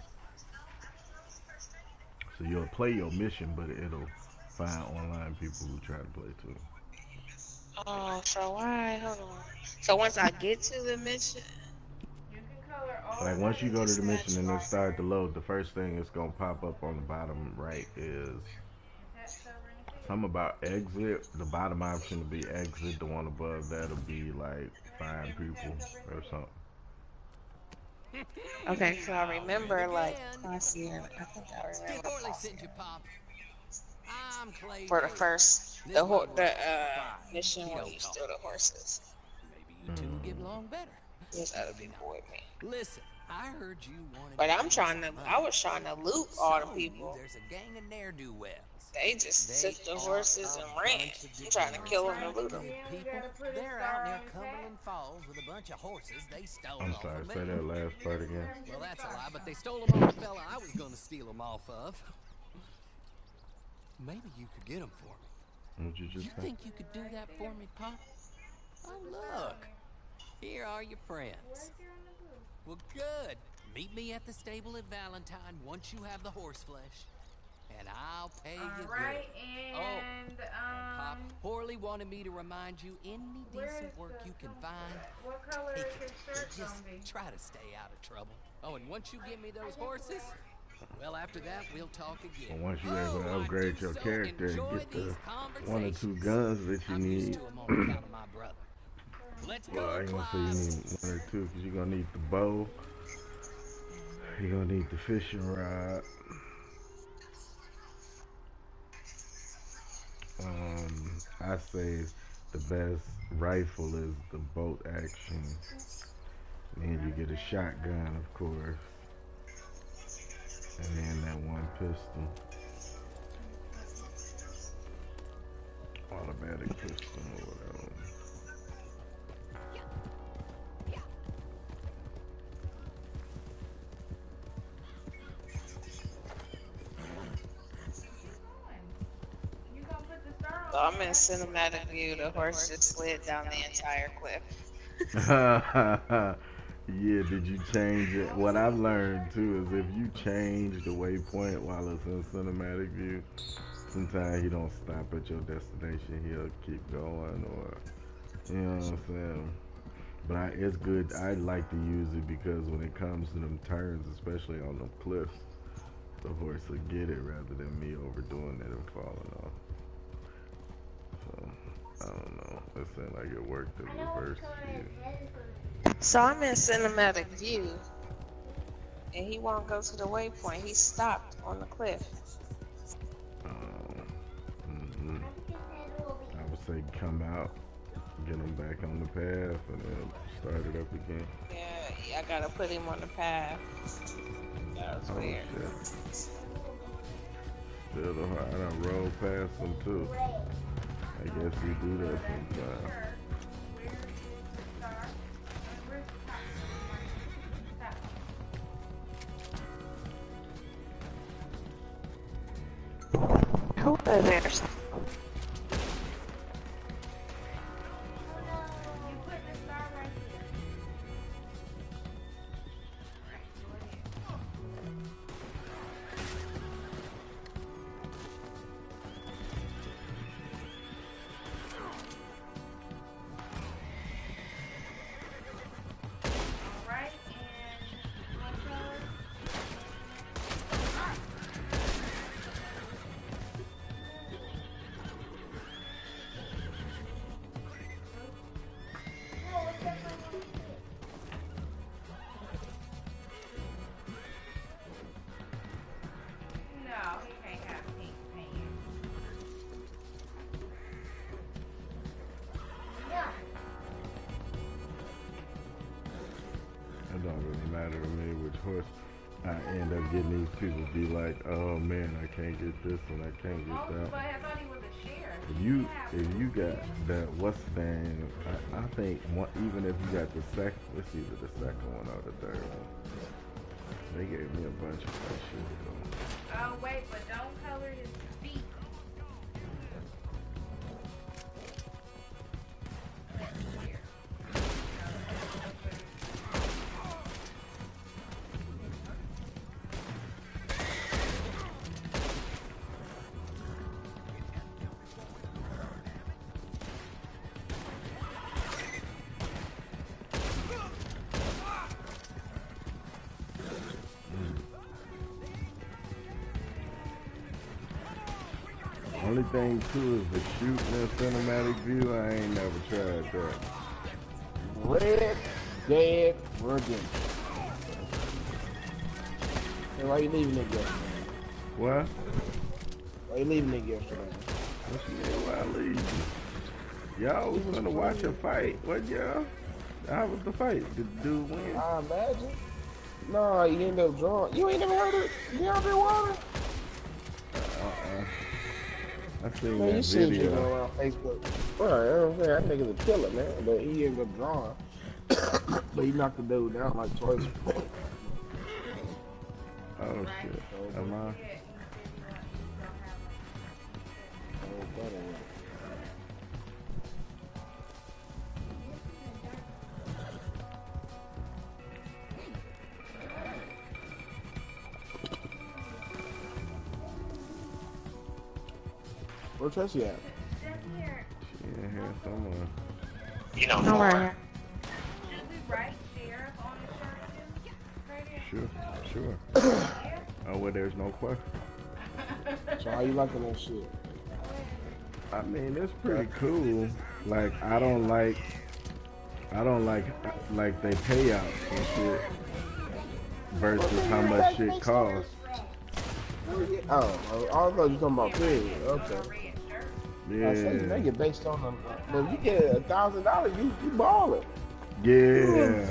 Speaker 5: So you'll play your mission, but it'll find online people who try to play too.
Speaker 6: Oh, so why? Hold on. So once I get to the mission,
Speaker 4: You can color all
Speaker 5: Like
Speaker 4: of
Speaker 5: once you
Speaker 4: it.
Speaker 5: go to the
Speaker 6: dispatch
Speaker 5: mission and it
Speaker 6: marker.
Speaker 5: start to load, the first thing that's gonna pop up on the bottom right is
Speaker 4: Attach cover in the field.
Speaker 5: something about exit. The bottom option will be exit. The one above that'll be like find people or something.
Speaker 6: Okay, so I
Speaker 9: With
Speaker 6: remember like
Speaker 9: again.
Speaker 6: crossing. I think I
Speaker 9: Skip
Speaker 6: remember
Speaker 9: Orley
Speaker 6: crossing
Speaker 9: sent you, Pop. I'm Clay
Speaker 6: for the
Speaker 9: Davis.
Speaker 6: first
Speaker 9: This my
Speaker 6: the
Speaker 9: brother, Clyde.
Speaker 6: mission
Speaker 9: He
Speaker 6: where
Speaker 9: don't
Speaker 6: you
Speaker 9: talk
Speaker 6: steal the
Speaker 9: much.
Speaker 6: horses.
Speaker 9: Maybe you two get along better.
Speaker 6: There's other
Speaker 9: Maybe
Speaker 6: people
Speaker 9: not.
Speaker 6: with me.
Speaker 9: Listen, I heard you wanted
Speaker 6: But
Speaker 9: to
Speaker 6: I'm
Speaker 9: make
Speaker 6: trying to.
Speaker 9: some money.
Speaker 6: I was trying to loot all the people.
Speaker 9: There's a gang of ne'er-do-wells.
Speaker 6: They just
Speaker 9: They
Speaker 6: took the
Speaker 9: are
Speaker 6: horses
Speaker 9: a
Speaker 6: and ran.
Speaker 9: bunch of
Speaker 6: I'm trying to
Speaker 9: degenerates.
Speaker 6: kill them and loot them.
Speaker 9: Good
Speaker 4: Then we
Speaker 9: people.
Speaker 4: gotta put a
Speaker 9: They're
Speaker 4: star
Speaker 9: out near
Speaker 4: on his hat.
Speaker 9: Cumberland Falls with a bunch of horses they stole
Speaker 5: I'm
Speaker 9: off
Speaker 5: sorry,
Speaker 9: of me.
Speaker 5: say that last part again.
Speaker 9: Well, that's a lie, but they stole them off the fella I was going to steal them off of. Maybe you could get them for me.
Speaker 5: What'd you just
Speaker 9: You
Speaker 5: say?
Speaker 9: think you could do that for me, Pop? Oh, look. Here are your friends.
Speaker 4: Right there on the blue.
Speaker 9: Well, good. Meet me at the stable at Valentine once you have the horse flesh. And I'll pay you
Speaker 4: Alright,
Speaker 9: good.
Speaker 4: and
Speaker 9: Pop Horley wanted me to remind you any
Speaker 4: where
Speaker 9: decent
Speaker 4: is
Speaker 9: work
Speaker 4: the-
Speaker 9: you can find.
Speaker 4: what color
Speaker 9: Take
Speaker 4: is
Speaker 9: it.
Speaker 4: his shirt
Speaker 9: Just
Speaker 4: gonna be?
Speaker 9: try to stay out of trouble. Oh, and once you give me those horses, well, after that, we'll talk again.
Speaker 5: Well, once you're able to
Speaker 9: Oh, I
Speaker 5: upgrade
Speaker 9: do
Speaker 5: your
Speaker 9: so
Speaker 5: character and
Speaker 9: enjoy
Speaker 5: get the
Speaker 9: these
Speaker 5: 1 or 2
Speaker 9: conversations.
Speaker 5: guns that you
Speaker 9: I'm used
Speaker 5: need.
Speaker 9: to 'em on account of my brother. Let's
Speaker 5: Well, I
Speaker 9: go,
Speaker 5: ain't gonna say you
Speaker 9: Clyde.
Speaker 5: need 1 or 2 because you're gonna need the bow. You're gonna need the fishing rod. I say the best rifle is the bolt action. Then you get a shotgun, of course. And then that 1 pistol. Automatic pistol or whatever.
Speaker 4: You gonna put the star on?
Speaker 6: So I'm in cinematic view. The horse just slid down the entire cliff.
Speaker 5: Yeah, did you change it? What I've learned too is if you change the waypoint while it's in cinematic view, sometimes he don't stop at your destination. He'll keep going, or you know what I'm saying. But it's good. I like to use it because when it comes to them turns, especially on them cliffs, the horse will get it rather than me overdoing it and falling off. So I don't know. It seemed like it worked in
Speaker 8: I know what
Speaker 5: reverse
Speaker 8: color
Speaker 5: view.
Speaker 8: his head is gonna
Speaker 6: So I'm in cinematic view, and he won't go to the waypoint. He stopped on the cliff.
Speaker 5: Mhm.
Speaker 8: be. I think his head will be.
Speaker 5: I would say come out, get him back on the path, and then start it up again.
Speaker 6: Yeah, I gotta put him on the path. That was
Speaker 5: Oh
Speaker 6: weird.
Speaker 5: shit. Still the hard. I done rolled past them too. I guess we do that sometimes.
Speaker 4: Where is the star? And where's the top?
Speaker 6: Who are there?
Speaker 4: You put the star right here. Right, go ahead. Alright, and what color?
Speaker 8: Whoa, what's that from?
Speaker 4: No, he can't have pink pants.
Speaker 8: Yeah.
Speaker 5: It don't really matter to me which horse I end up getting. These people be like, oh man, I can't get this one, I can't
Speaker 4: Oh,
Speaker 5: get that
Speaker 4: but
Speaker 5: one.
Speaker 4: I thought he was a sheriff.
Speaker 5: If you got that, what's the name? I think even if you got the second, it's either the second one or the third one. They gave me a bunch of that shit though.
Speaker 4: Oh, wait, but don't color his feet.
Speaker 5: Only thing too is the shooting and cinematic view. I ain't never tried that.
Speaker 10: Red Dead Redemption. Hey, why you leaving it yesterday?
Speaker 5: What?
Speaker 10: Why you leaving it yesterday?
Speaker 5: What you mean? Why I leave? Y'all was gonna watch a fight. What y'all? How was the fight? Did the dude win?
Speaker 10: I imagine. No, you ended up drawing. You ain't never heard of DeAndre Wilder?
Speaker 5: I seen
Speaker 10: Man,
Speaker 5: that
Speaker 10: you seen
Speaker 5: video.
Speaker 10: him around Facebook. Well, that nigga's a killer, man. But he ended up drawing. But he knocked the dude down like twice.
Speaker 5: Oh shit. Am I?
Speaker 10: Where Tracy at?
Speaker 5: She in here somewhere.
Speaker 6: You don't know her.
Speaker 4: Should we write sheriff on the shirt too?
Speaker 5: Sure. Oh, well, there's no question.
Speaker 10: So how you liking that shit?
Speaker 5: I mean, it's pretty cool. Like, I don't like they pay out and shit versus how much shit costs.
Speaker 10: Oh, I thought you were talking about period. Okay. I say
Speaker 5: Yeah.
Speaker 10: they get based on them. But if you get $1,000, you ballin'.
Speaker 5: Yeah.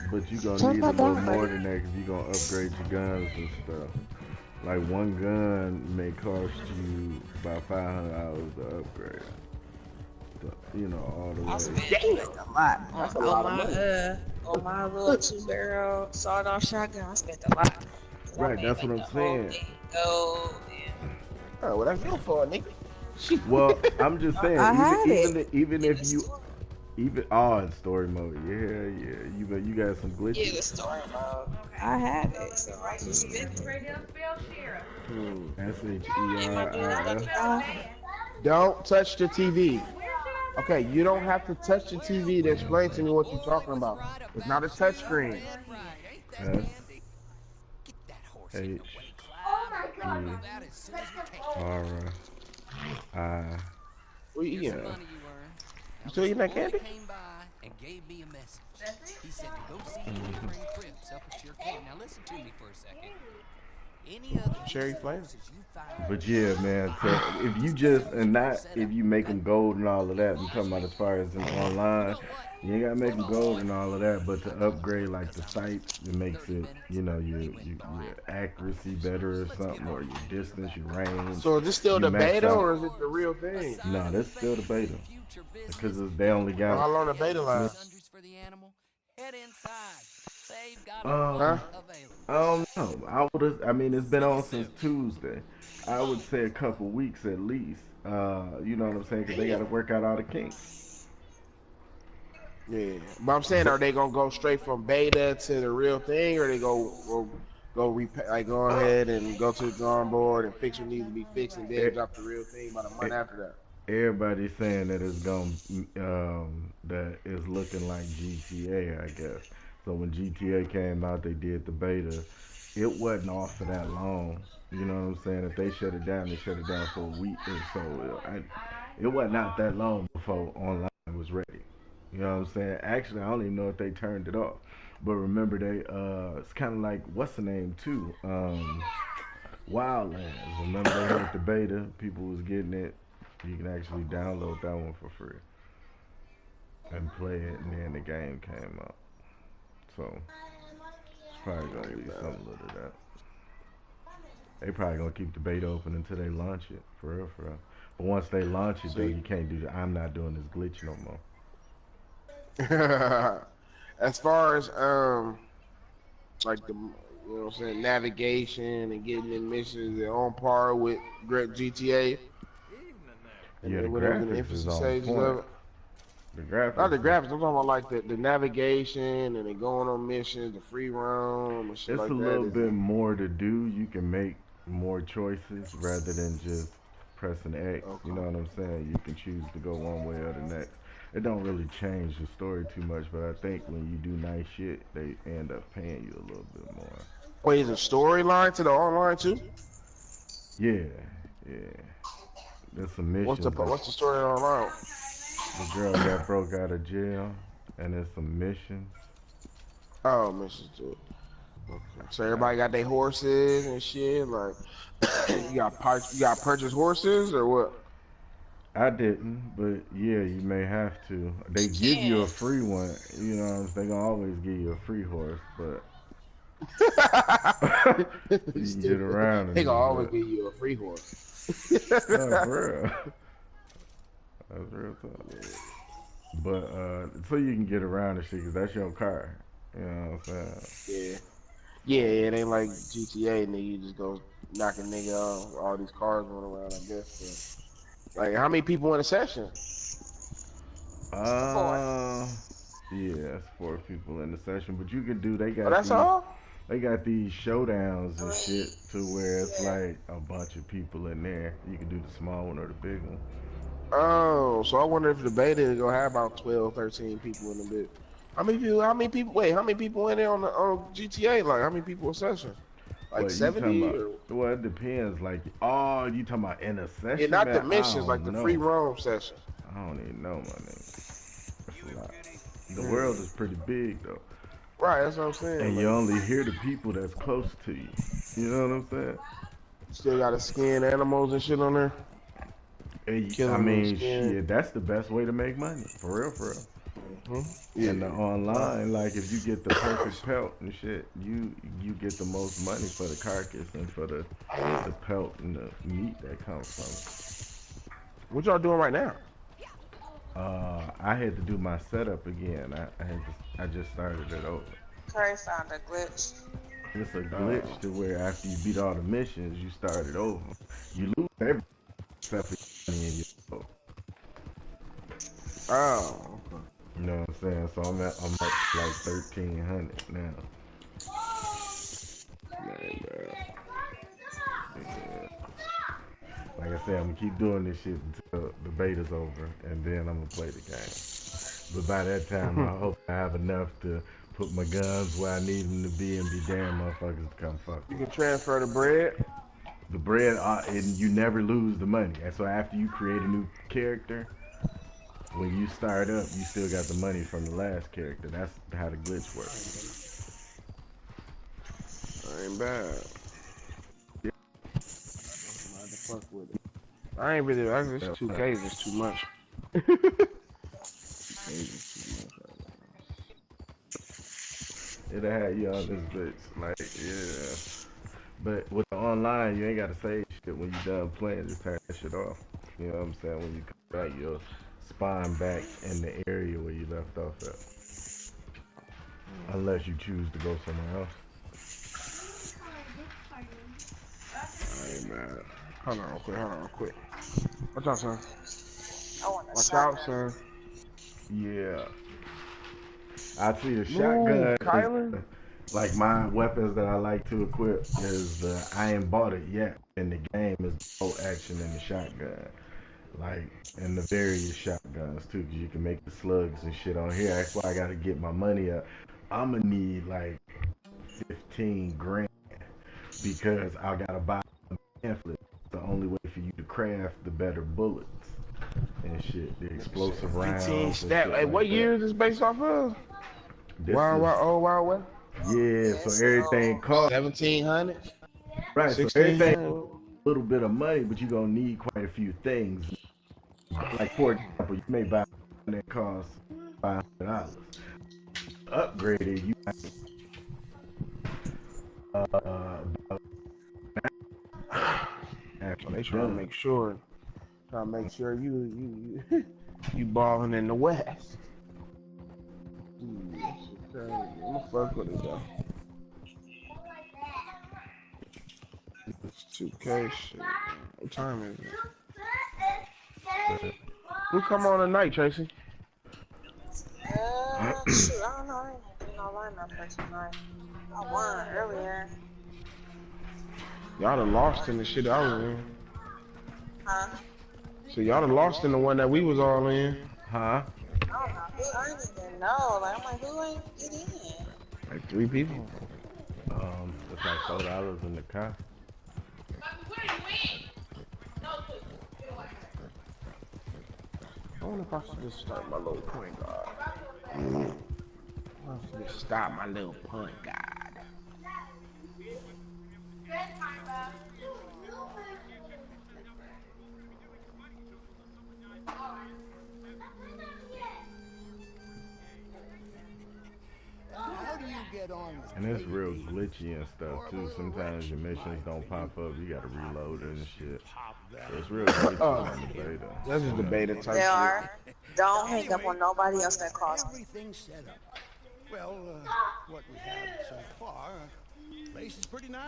Speaker 5: But you gonna need a little more than that because you gonna upgrade your guns and stuff. Like one gun may cost you about $500 to upgrade. So, you know, all the way.
Speaker 6: I spent a lot
Speaker 10: That's a lot of money.
Speaker 6: on my little 2-barrel sawed-off shotgun. I spent a lot.
Speaker 5: Right, that's what I'm saying.
Speaker 10: Oh, well, that's your fault, nigga.
Speaker 5: Well, I'm just saying, even if you,
Speaker 6: story.
Speaker 5: even in story mode, yeah, you got some glitches.
Speaker 6: Yeah, the story mode. I had it, so I just spent it.
Speaker 4: Cradelle spell sheriff.
Speaker 5: SHERIF.
Speaker 10: Don't touch the TV. Okay, you don't have to touch the TV to explain to me what you're talking about. It's not a touch screen.
Speaker 5: SHERIF.
Speaker 10: Well, yeah. You still eating that candy?
Speaker 9: And gave me a message. He said to go see the neighboring crypts up at your camp. Now listen to me for a second. Any other
Speaker 10: Cherry flavor?
Speaker 5: But yeah, man, so if you just, and not if you make them gold and all of that, I'm talking about as far as in online, you ain't gotta make them gold and all of that, but to upgrade like the sights, it makes it, you know, your accuracy better or something, or your distance, your range.
Speaker 10: So is this still
Speaker 5: you
Speaker 10: the
Speaker 5: max
Speaker 10: beta
Speaker 5: out.
Speaker 10: or is it the real thing?
Speaker 5: No, this is still the beta. Because they only got.
Speaker 10: How long the beta last?
Speaker 9: Head inside. They've got
Speaker 10: Huh?
Speaker 5: I mean, it's been on since Tuesday. I would say a couple weeks at least. You know what I'm saying? Because they got to work out all the kinks.
Speaker 10: Yeah, but I'm saying, are they gonna go straight from beta to the real thing, or they go ahead and go to the drawing board and fix what needs to be fixed, and then drop the real thing about a month after that?
Speaker 5: Everybody's saying that it's going that is looking like GTA, I guess. So when GTA came out, they did the beta. It wasn't off for that long. You know what I'm saying? If they shut it down, they shut it down for a week or so. It wasn't not that long before online was ready. You know what I'm saying? Actually, I don't even know if they turned it off. But remember, it's kind of like, what's the name too? Wildlands. Remember they had the beta? People was getting it. You can actually download that one for free and play it, and then the game came out. So it's probably gonna be something to that. They probably gonna keep the beta open until they launch it, for real, for real. But once they launch it, though, you can't do that. I'm not doing this glitch no more.
Speaker 10: As far as like the, you know what I'm saying, navigation and getting in missions, they're on par with GTA. And
Speaker 5: Yeah, the
Speaker 10: whatever
Speaker 5: graphics is on
Speaker 10: stages
Speaker 5: point.
Speaker 10: of it.
Speaker 5: The graphics.
Speaker 10: Not the graphics. I'm talking about like the navigation and then going on missions, the free roam and shit
Speaker 5: It's
Speaker 10: like
Speaker 5: a
Speaker 10: that.
Speaker 5: little bit more to do. You can make more choices rather than just pressing X.
Speaker 10: Okay.
Speaker 5: You know what I'm saying? You can choose to go one way or the next. It don't really change the story too much, but I think when you do nice shit, they end up paying you a little bit more.
Speaker 10: Wait, is a storyline to the online too?
Speaker 5: Yeah, Yeah. There's some missions.
Speaker 10: What's the story online?
Speaker 5: The girl got broke out of jail, and there's some missions.
Speaker 10: Oh, missions to it. Okay. So everybody got their horses and shit. Like, you got purchase horses or what?
Speaker 5: I didn't, but yeah, you may have to. They give you a free one. You know, they gonna always give you a free horse, but you can get around it.
Speaker 10: They gonna always give you a free horse.
Speaker 5: No, for real. That's real tough. But so you can get around the shit, cause that's your car. You know what I'm saying?
Speaker 10: Yeah, it ain't like GTA, nigga. You just go knock a nigga off. All these cars going around, I guess. But, like, how many people in a session?
Speaker 6: 4.
Speaker 5: Yeah, that's 4 people in the session. But you can do. They got.
Speaker 10: That's all.
Speaker 5: They got these showdowns and shit to where it's like a bunch of people in there. You can do the small one or the big one.
Speaker 10: Oh, so I wonder if the beta is gonna have about 12, 13 people in the bit. How many people? Wait, how many people in there on GTA? Like, how many people in session? Like 70?
Speaker 5: Well, it depends. Like, oh, you talking about in a session?
Speaker 10: Yeah, not the missions, like the free roam session.
Speaker 5: I don't even know, my nigga. That's a lot. The world is pretty big, though.
Speaker 10: Right, that's what I'm saying.
Speaker 5: And you only hear the people that's close to you. You know what I'm saying?
Speaker 10: Still gotta skin animals and shit on there.
Speaker 5: I mean, shit, that's the best way to make money. For real, for real. And the online, like if you get the perfect pelt and shit, you get the most money for the carcass and for the pelt and the meat that comes from it.
Speaker 10: What y'all doing right now?
Speaker 5: I had to do my setup again. I just started it over.
Speaker 6: Curry found a glitch.
Speaker 5: It's a glitch to where after you beat all the missions, you start it over. You lose everything except for your money and your soul.
Speaker 10: Oh.
Speaker 5: You know what I'm saying? So I'm up like 1,300 now. Yeah. Like I said, I'm gonna keep doing this shit until the beta's over, and then I'm gonna play the game. But by that time, I hope I have enough to put my guns where I need them to be and be damn motherfuckers to come fuck me.
Speaker 10: You can transfer the bread?
Speaker 5: The bread, and you never lose the money. And so after you create a new character, when you start up, you still got the money from the last character. That's how the glitch works.
Speaker 10: Ain't bad. Yeah. Fuck with it. I ain't really. This 2K is too much.
Speaker 5: It'll have you on this bitch, like, yeah. But with the online, you ain't gotta save shit when you done playing. Just turn that shit off. You know what I'm saying? When you come back, you'll spawn back in the area where you left off at. Unless you choose to go somewhere else.
Speaker 10: Hey man, hold on real quick. Watch out, son. Watch
Speaker 6: out,
Speaker 10: son.
Speaker 5: Yeah. I see the shotgun. Like my weapons that I like to equip is I ain't bought it yet in the game is the bolt action and the shotgun. Like, and the various shotguns too, because you can make the slugs and shit on here. That's why I gotta get my money up. I'ma need like 15 grand because I gotta buy a pamphlet. It's the only way for you to craft the better bullets and shit, the explosive rounds.
Speaker 10: 15 stat. Hey, what year is this based off of? Wild West?
Speaker 5: Yeah, so everything costs
Speaker 10: 1,700.
Speaker 5: Right, so everything a little bit of money, but you're gonna need quite a few things. Like for example, you may buy one that costs $500. Upgraded, you
Speaker 10: they trying to make sure. You you balling in the West. I'm gonna fuck with it though. It's 2K shit. What time is it? Who come on tonight, Tracy?
Speaker 6: Shoot, I don't know. I ain't doing no lineup for tonight. I won earlier.
Speaker 10: Y'all done lost in the shit I was in.
Speaker 6: Huh?
Speaker 10: So y'all done lost in the one that we was all in.
Speaker 5: Huh?
Speaker 6: I don't know. I didn't even know. Like, I'm like, who ain't get in?
Speaker 10: Like 3 people.
Speaker 5: It's like $4 in the car.
Speaker 10: wonder if I should just start my little point guard. I should just stop my little point guard.
Speaker 7: How do you get on with
Speaker 5: And it's real
Speaker 7: baby?
Speaker 5: glitchy and stuff too. Sometimes your missions don't pop up. You gotta reload it and shit. So it's real glitchy on the beta.
Speaker 10: That's just the beta type
Speaker 6: They
Speaker 10: shit.
Speaker 6: are. Don't hang up
Speaker 7: Anyway,
Speaker 6: on nobody else that calls me.
Speaker 7: everything's set up. Well, what we have so far, place is pretty nice.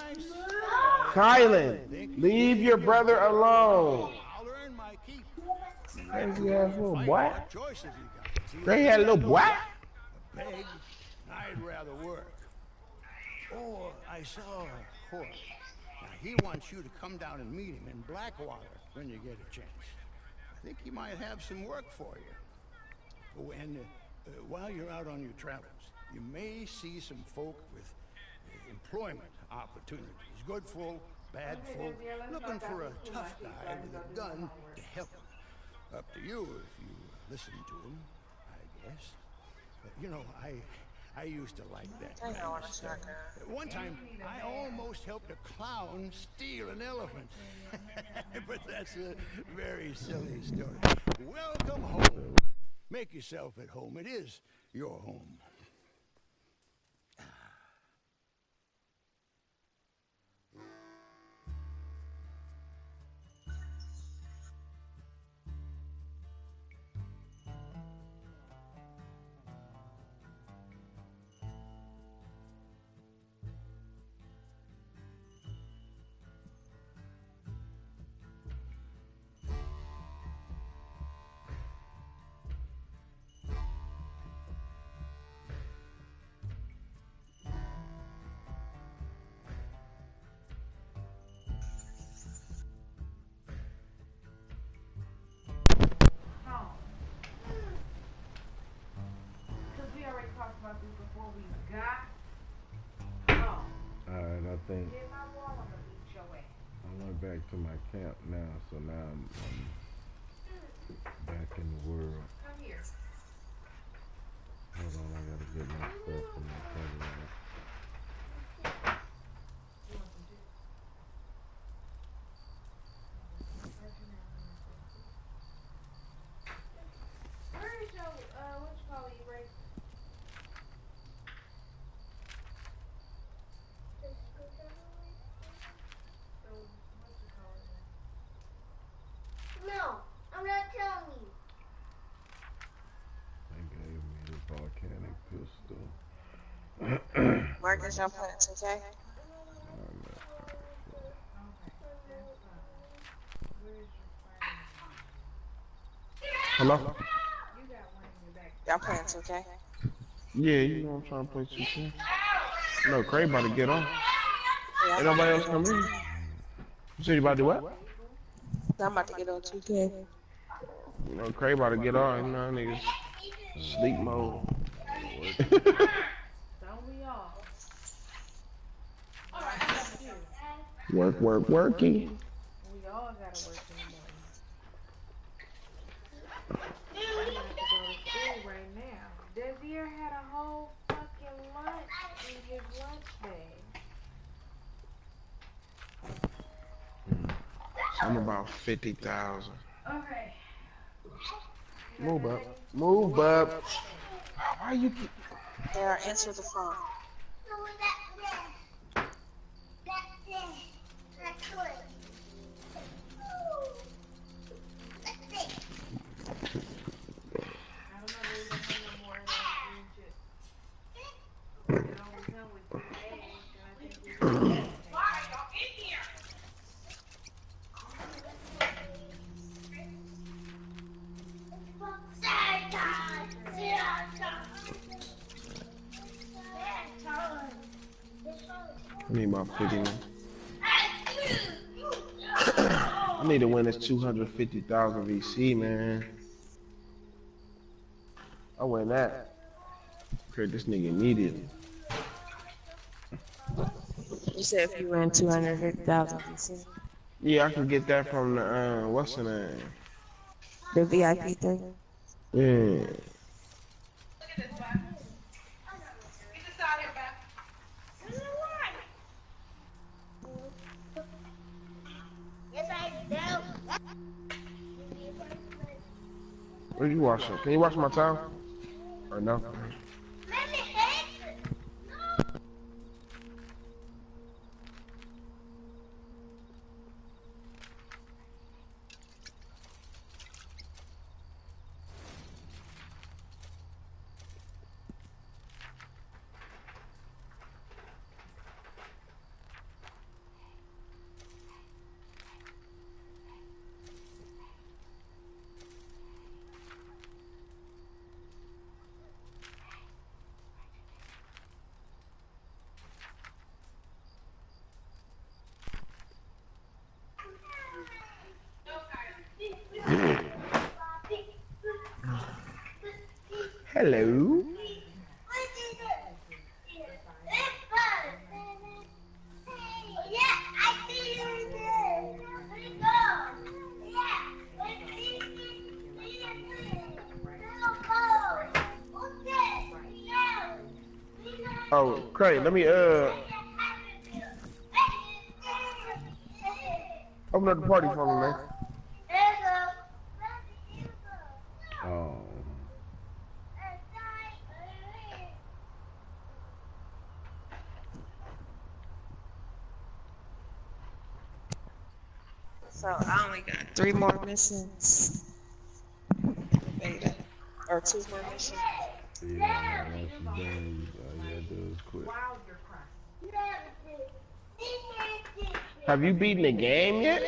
Speaker 10: Kylan, leave your brother alone.
Speaker 7: I'll earn my keep.
Speaker 10: Crazy ass little boy.
Speaker 7: What choices you got? It's either
Speaker 10: They had a little boy.
Speaker 7: beg, I'd rather work. Or I saw Horace. Now, he wants you to come down and meet him in Blackwater when you get a chance. I think he might have some work for you. Oh, and while you're out on your travels, you may see some folk with employment opportunities. Good folk, bad folk, looking for a tough guy with a gun to help them. Up to you if you listen to him, I guess. But, you know, I used to like that kind of stuff. One time, I almost helped a clown steal an elephant. But that's a very silly story. Welcome home. Make yourself at home. It is your home.
Speaker 4: About this before we got home.
Speaker 5: Alright, I think
Speaker 4: Get my wall, I'm gonna beat your ass.
Speaker 5: I went back to my camp now, so now I'm back in the world.
Speaker 4: Come here.
Speaker 5: Hold on, I gotta get my stuff from my Cadillac.
Speaker 4: Where is your, what you call it, eraser?
Speaker 8: No, I'm not telling you.
Speaker 5: They gave me the volcanic pistol.
Speaker 6: Marcus, y'all playing 2K?
Speaker 10: Hello?
Speaker 6: Y'all playing 2K?
Speaker 10: Yeah, you know I'm trying to play 2K. No, Craig about to get on.
Speaker 6: Yeah,
Speaker 10: Ain't nobody else come in. You said you about to do what?
Speaker 6: I'm about to get on 2K.
Speaker 10: You know, Craig about to get on. You know, niggas sleep mode.
Speaker 4: Don't we all?
Speaker 10: Working.
Speaker 4: We all gotta work in the morning. I'm gonna have to go to school right now. Desir had a whole fucking lunch in his lunch bag.
Speaker 10: I'm about 50,000.
Speaker 4: Okay.
Speaker 10: Move up. Move up. Why you keep...
Speaker 6: There, answer the phone.
Speaker 10: I need about 50 man. I need to win this 250,000 VC, man. I win that. Okay, this nigga needed.
Speaker 6: You said if you win 250,000 VC.
Speaker 10: Yeah, I can get that from the, what's the name?
Speaker 6: The VIP thing?
Speaker 10: Yeah. What are you washing? Can you wash my towel? Or no? Hello. Oh, Craig, let me open up the party for me, man.
Speaker 5: Oh.
Speaker 6: So I only got 3 more missions. Beta. Or 2 more missions.
Speaker 5: Yeah, man, once you done, all you gotta do is quit.
Speaker 10: Have you beaten the game yet,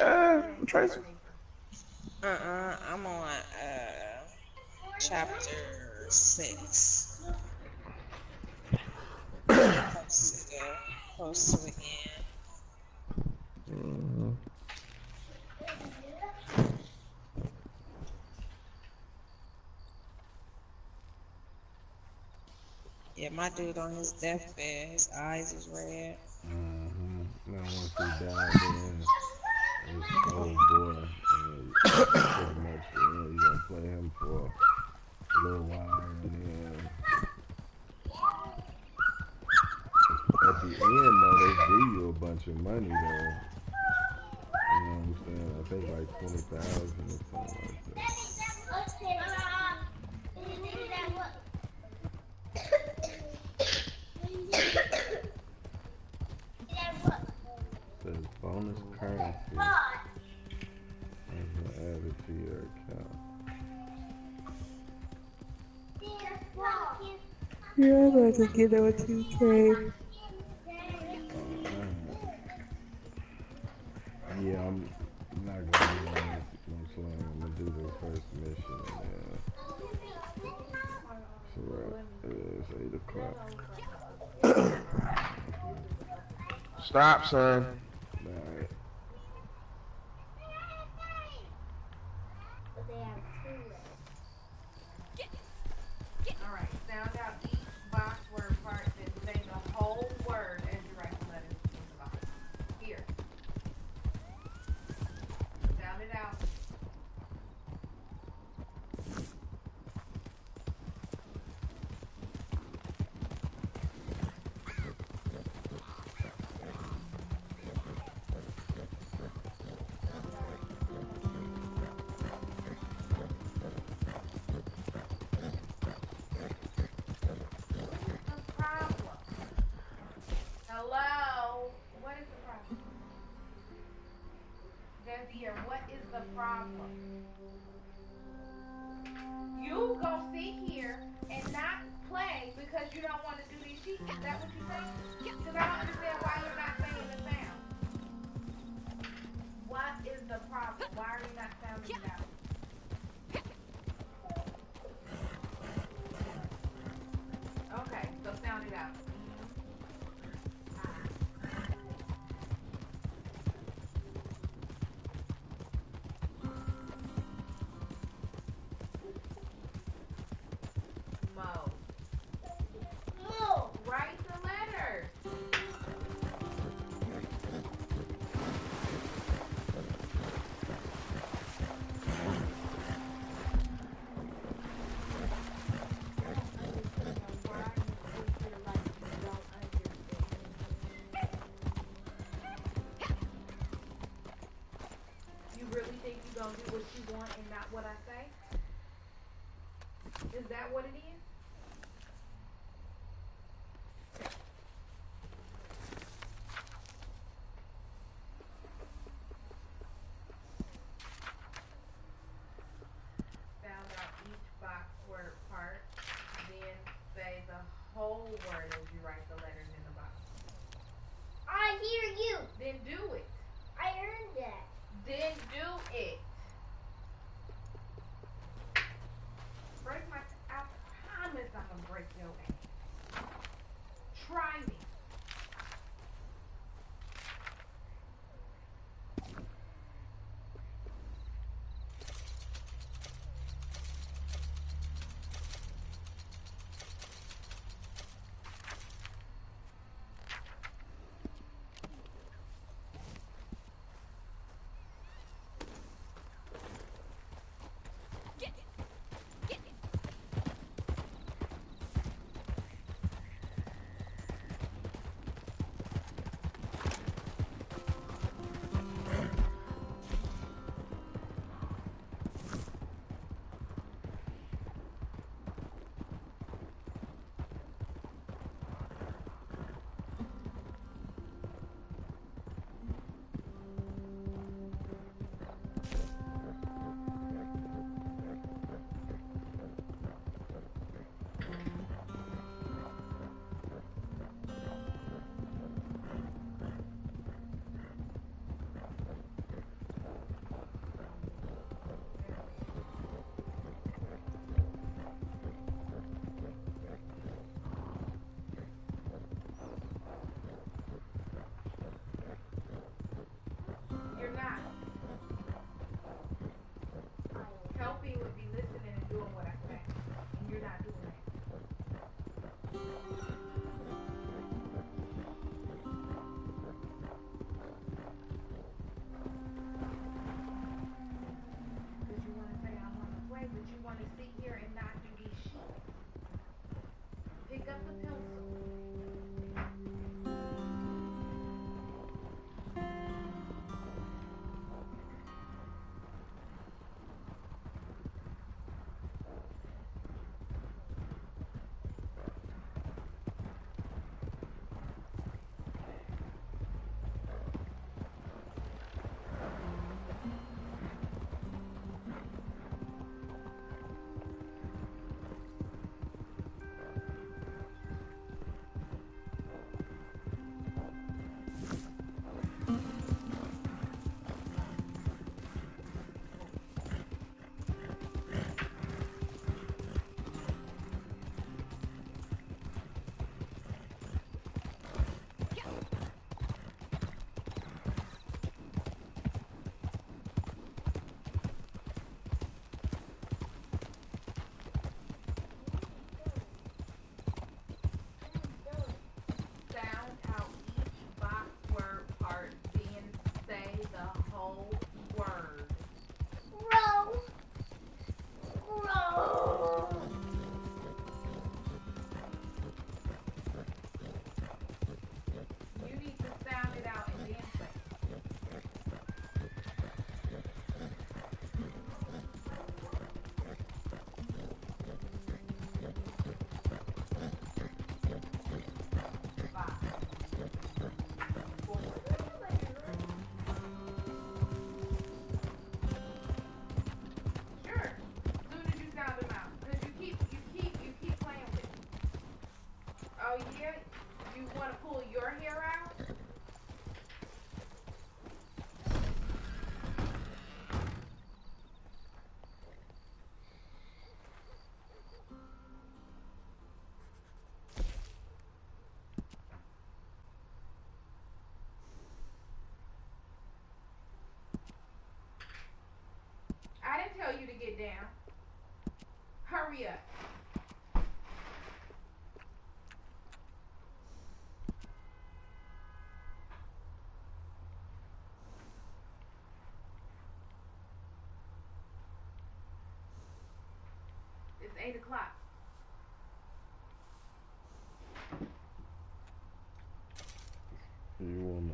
Speaker 10: Tracy?
Speaker 6: I'm on chapter 6. Close to the end.
Speaker 10: Mm-hmm.
Speaker 6: Yeah, my dude on his deathbed, his eyes is red.
Speaker 5: Now once he died, then it's old boy. Pretty much the end. You gonna play him for a little while, and then at the end, though, they give you a bunch of money, though. You know what I'm saying? I think like 20,000 or something like that. Says bonus currency has been added to your account.
Speaker 6: Yeah, I'm about to get on 2K.
Speaker 5: Yeah, I'm not gonna be on this much longer. I'm gonna do the first mission, and it's 8 o'clock.
Speaker 10: Stop, son.
Speaker 5: Alright.
Speaker 4: Alright, sound out each box word part, then say the whole word as you write the letters in the box. Here. Sound it out. Hello? What is the problem? Desir, what is the problem? You go sit here and not play because you don't want to do these sheets. Is that what you're saying? Because I don't understand why you're not saying the sound. What is the problem? Why are you not sounding it out? Okay, so sound it out. Mo. Write the letters. gonna do what you want and not what I say? Is that what it is? Sound out each box word part, then say the whole word as you write the letters in the box.
Speaker 8: I hear you.
Speaker 4: Then do it.
Speaker 8: I heard that.
Speaker 4: Then do it. Break my. I promise I'm gonna break your ass. Try me. You're not. Helping would be listening and doing what I say. And you're not doing that. Because you want to say I want to play, but you want to sit here and not do these shit. Pick up the pencil. Sound out each box word part, then say the whole word.
Speaker 8: Row. Row.
Speaker 4: You need to sound it out and then say. Five, four. Sure. Soon as you sound them out, because you keep playing with it. Oh yeah, you want to pull your hair out? I didn't tell you to get down. Hurry up. It's 8 o'clock.
Speaker 5: You wanna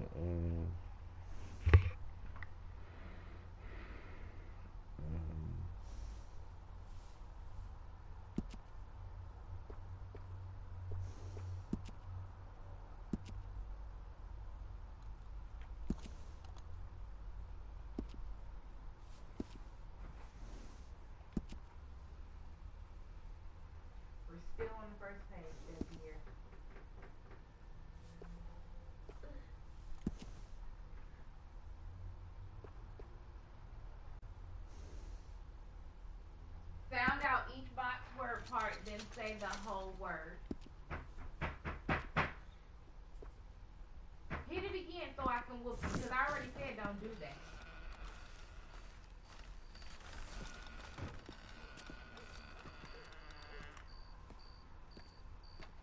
Speaker 4: the whole word. Hit it again so I can whoop you, because I already said don't do that.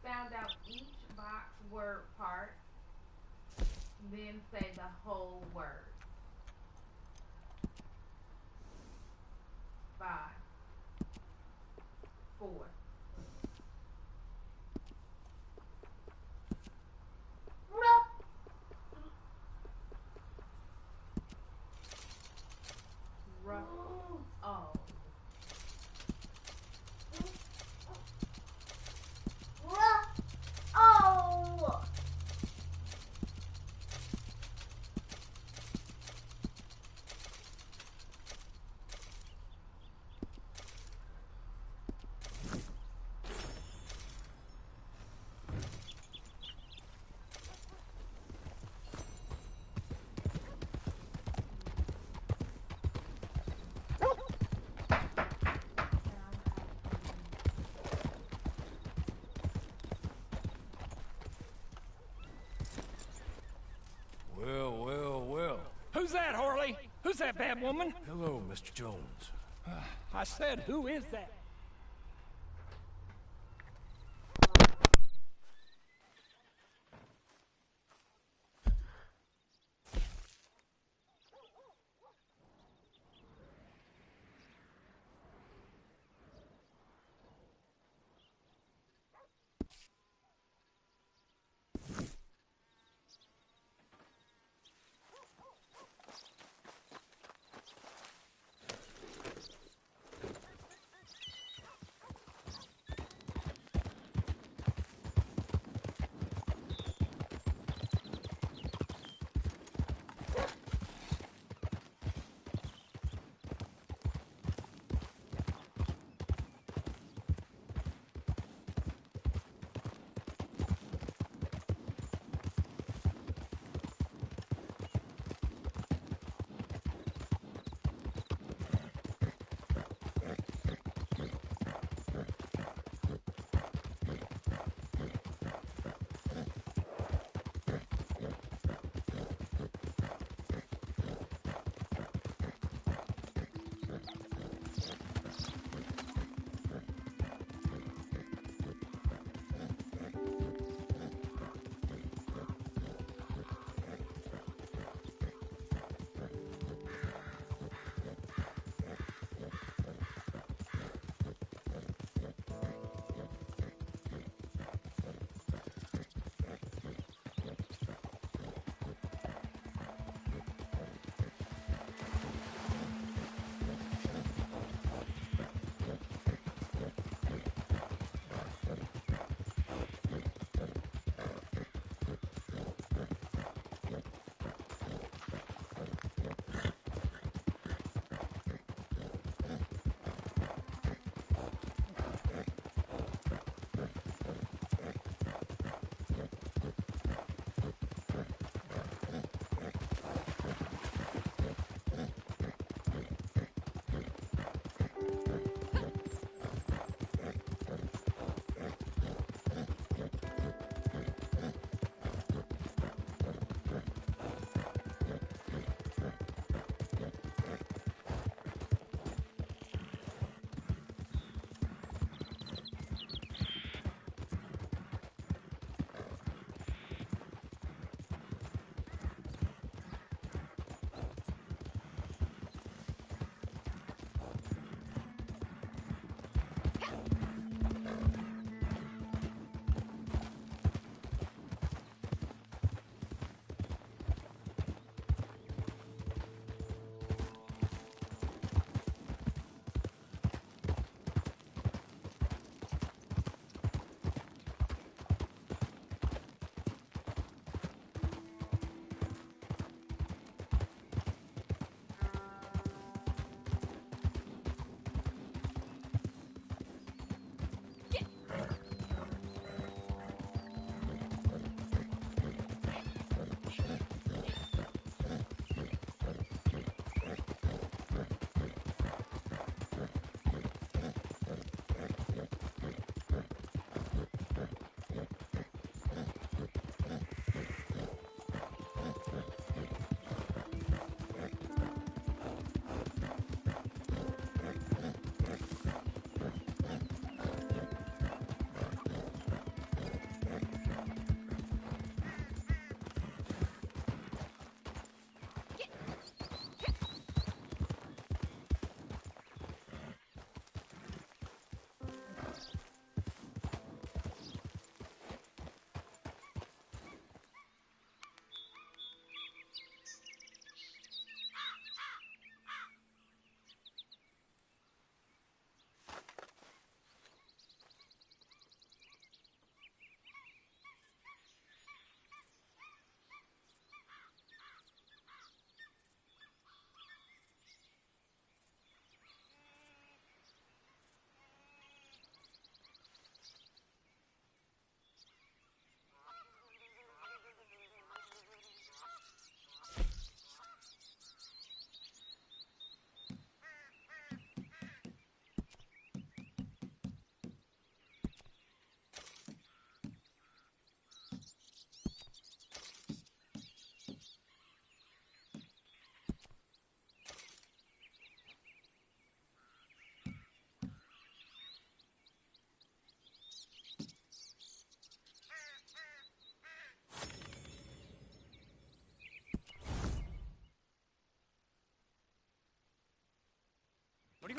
Speaker 4: Sound out each box word part, then say the whole word. 5, 4. Oh.
Speaker 8: Oh!
Speaker 1: Well. Who's that, Harley? Who's that bad woman? Hello, Mr. Jones. I said, who is that?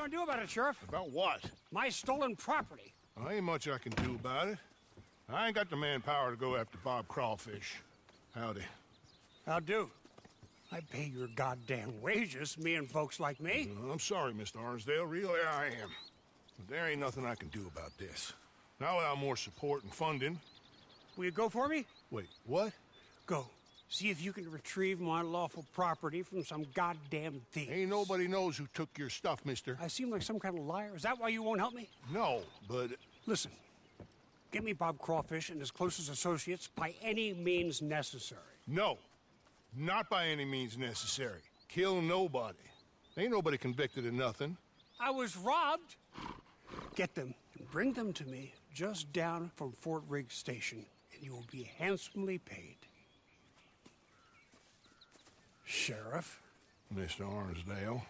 Speaker 11: want to do about it, Sheriff?
Speaker 7: About what?
Speaker 11: My stolen property.
Speaker 7: Well, ain't much I can do about it. I ain't got the manpower to go after Bob Crawfish. Howdy.
Speaker 11: How do? I pay your goddamn wages, me and folks like me.
Speaker 7: I'm sorry, Mr. Arnsdale. Really, I am. But there ain't nothing I can do about this. Now without more support and funding...
Speaker 11: Will you go for me?
Speaker 7: Wait, what?
Speaker 11: Go. See if you can retrieve my lawful property from some goddamn thief.
Speaker 7: Ain't nobody knows who took your stuff, mister.
Speaker 11: I seem like some kind of liar. Is that why you won't help me?
Speaker 7: No, but...
Speaker 11: Listen. Get me Bob Crawfish and his closest associates by any means necessary.
Speaker 7: No. Not by any means necessary. Kill nobody. Ain't nobody convicted of nothing.
Speaker 11: I was robbed. Get them and bring them to me just down from Fort Riggs Station, and you will be handsomely paid. Sheriff?
Speaker 7: Mr. Arnsdale.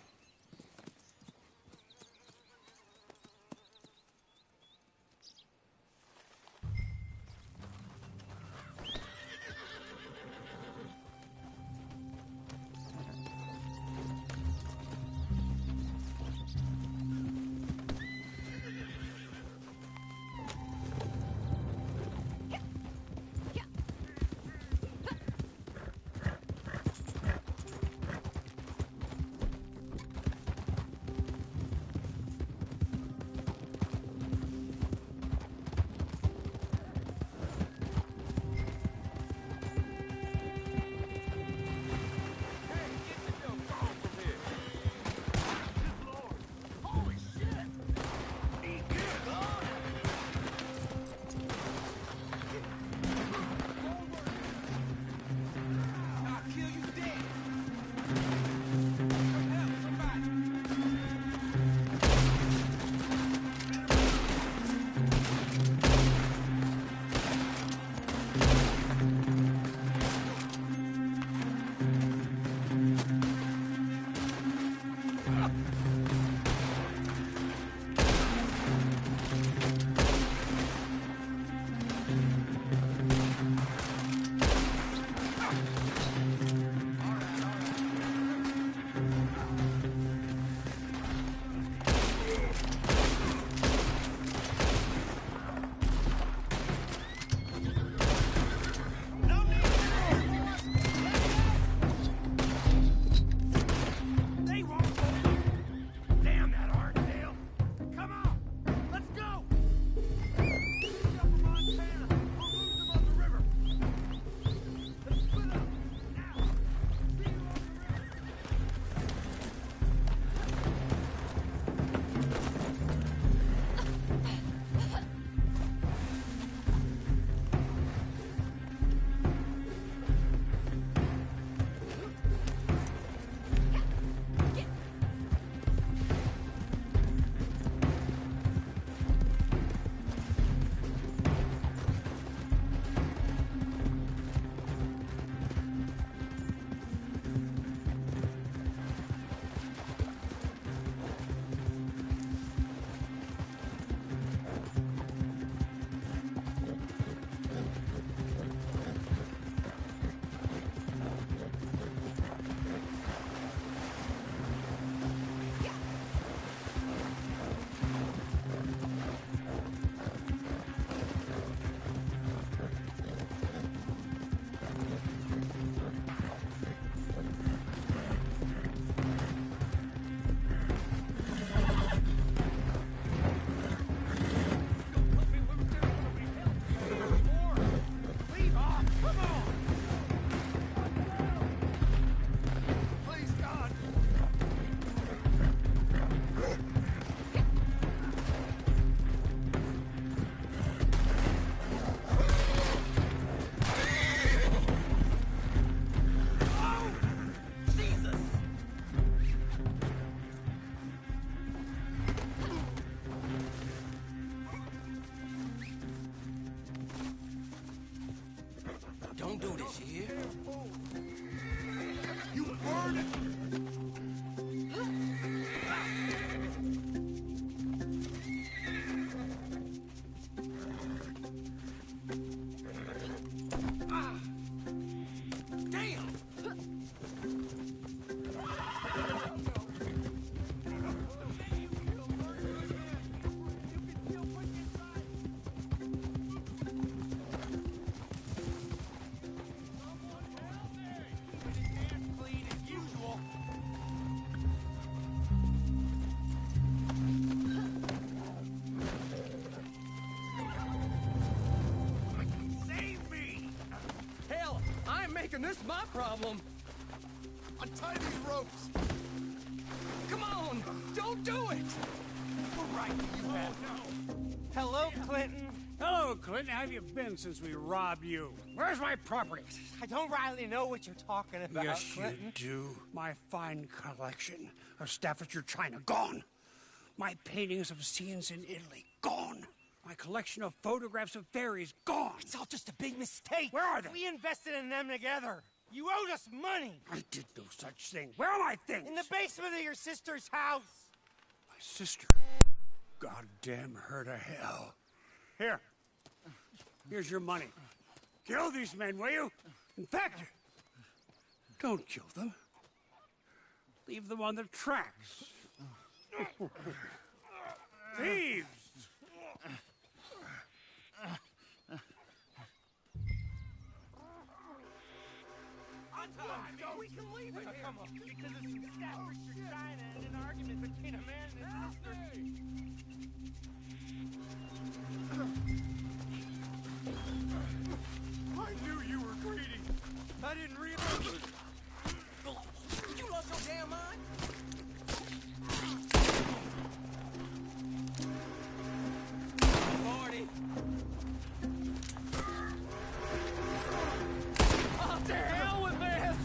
Speaker 9: making this my problem.
Speaker 12: Untie these ropes.
Speaker 9: Come on, don't do it.
Speaker 12: What right do you have?
Speaker 13: Hello, Clinton.
Speaker 11: Hello, Clinton. How have you been since we robbed you? Where's my property?
Speaker 13: I don't rightly know what you're talking about,
Speaker 11: Yes,
Speaker 13: Clinton.
Speaker 11: you do. My fine collection of Staffordshire china, gone. My paintings of scenes in Italy, gone. My collection of photographs of fairies, gone.
Speaker 13: It's all just a big mistake.
Speaker 11: Where are they?
Speaker 13: We invested in them together. You owed us money.
Speaker 11: I did no such thing. Where are my things?
Speaker 13: In the basement of your sister's house.
Speaker 11: My sister. Goddamn her to hell. Here. Here's your money. Kill these men, will you? In fact, don't kill them. Leave them on the tracks. Thieves!
Speaker 13: We can leave it here because of some Staffordshire china and an argument between a man and his sister.
Speaker 9: I knew you were greedy. I didn't realize. You lost your damn mind? Lordy. Oh, to hell with this!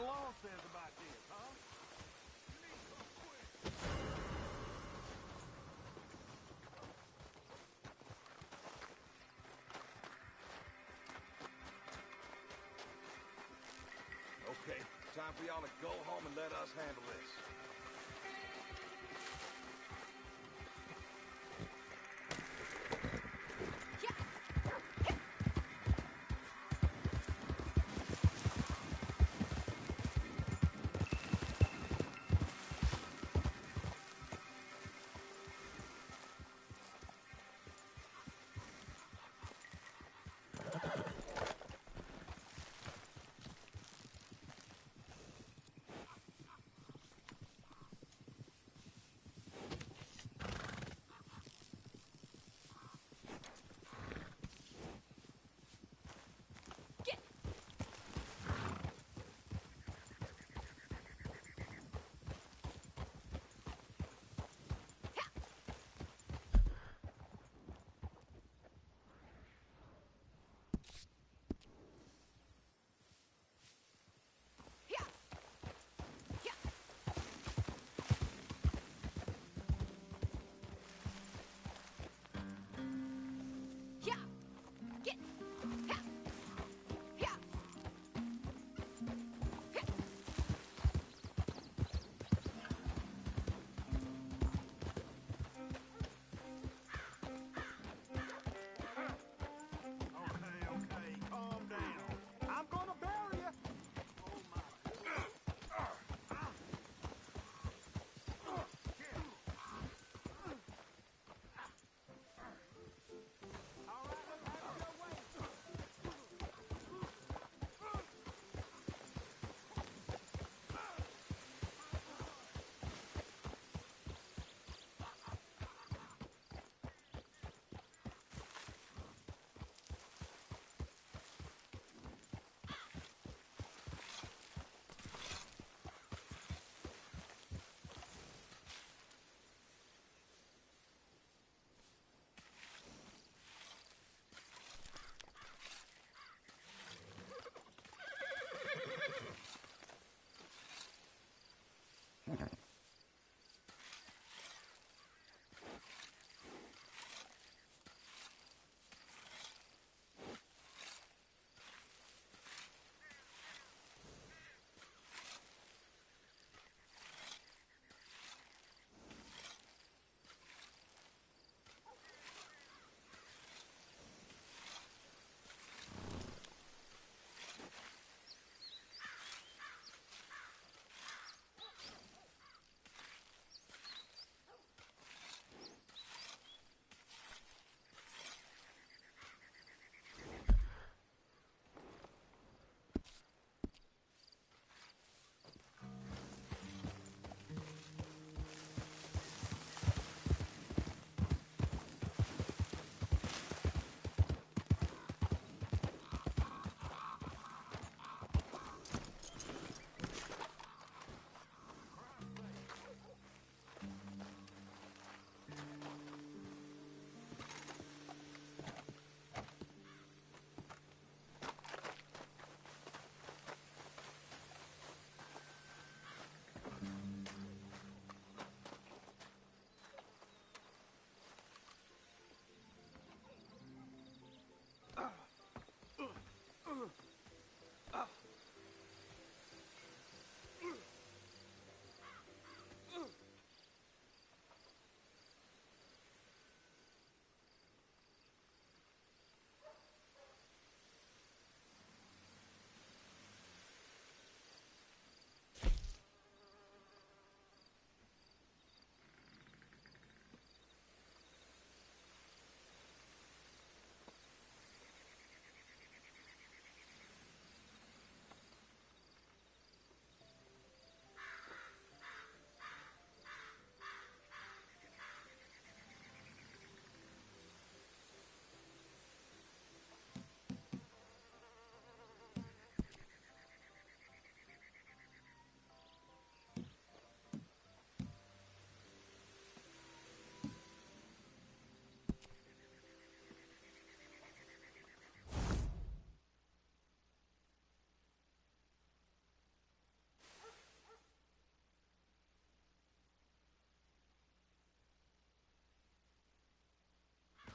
Speaker 1: law says about this, huh?
Speaker 12: Okay, time for y'all to go home and let us handle this.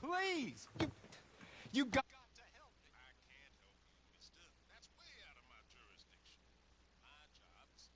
Speaker 14: please. You got...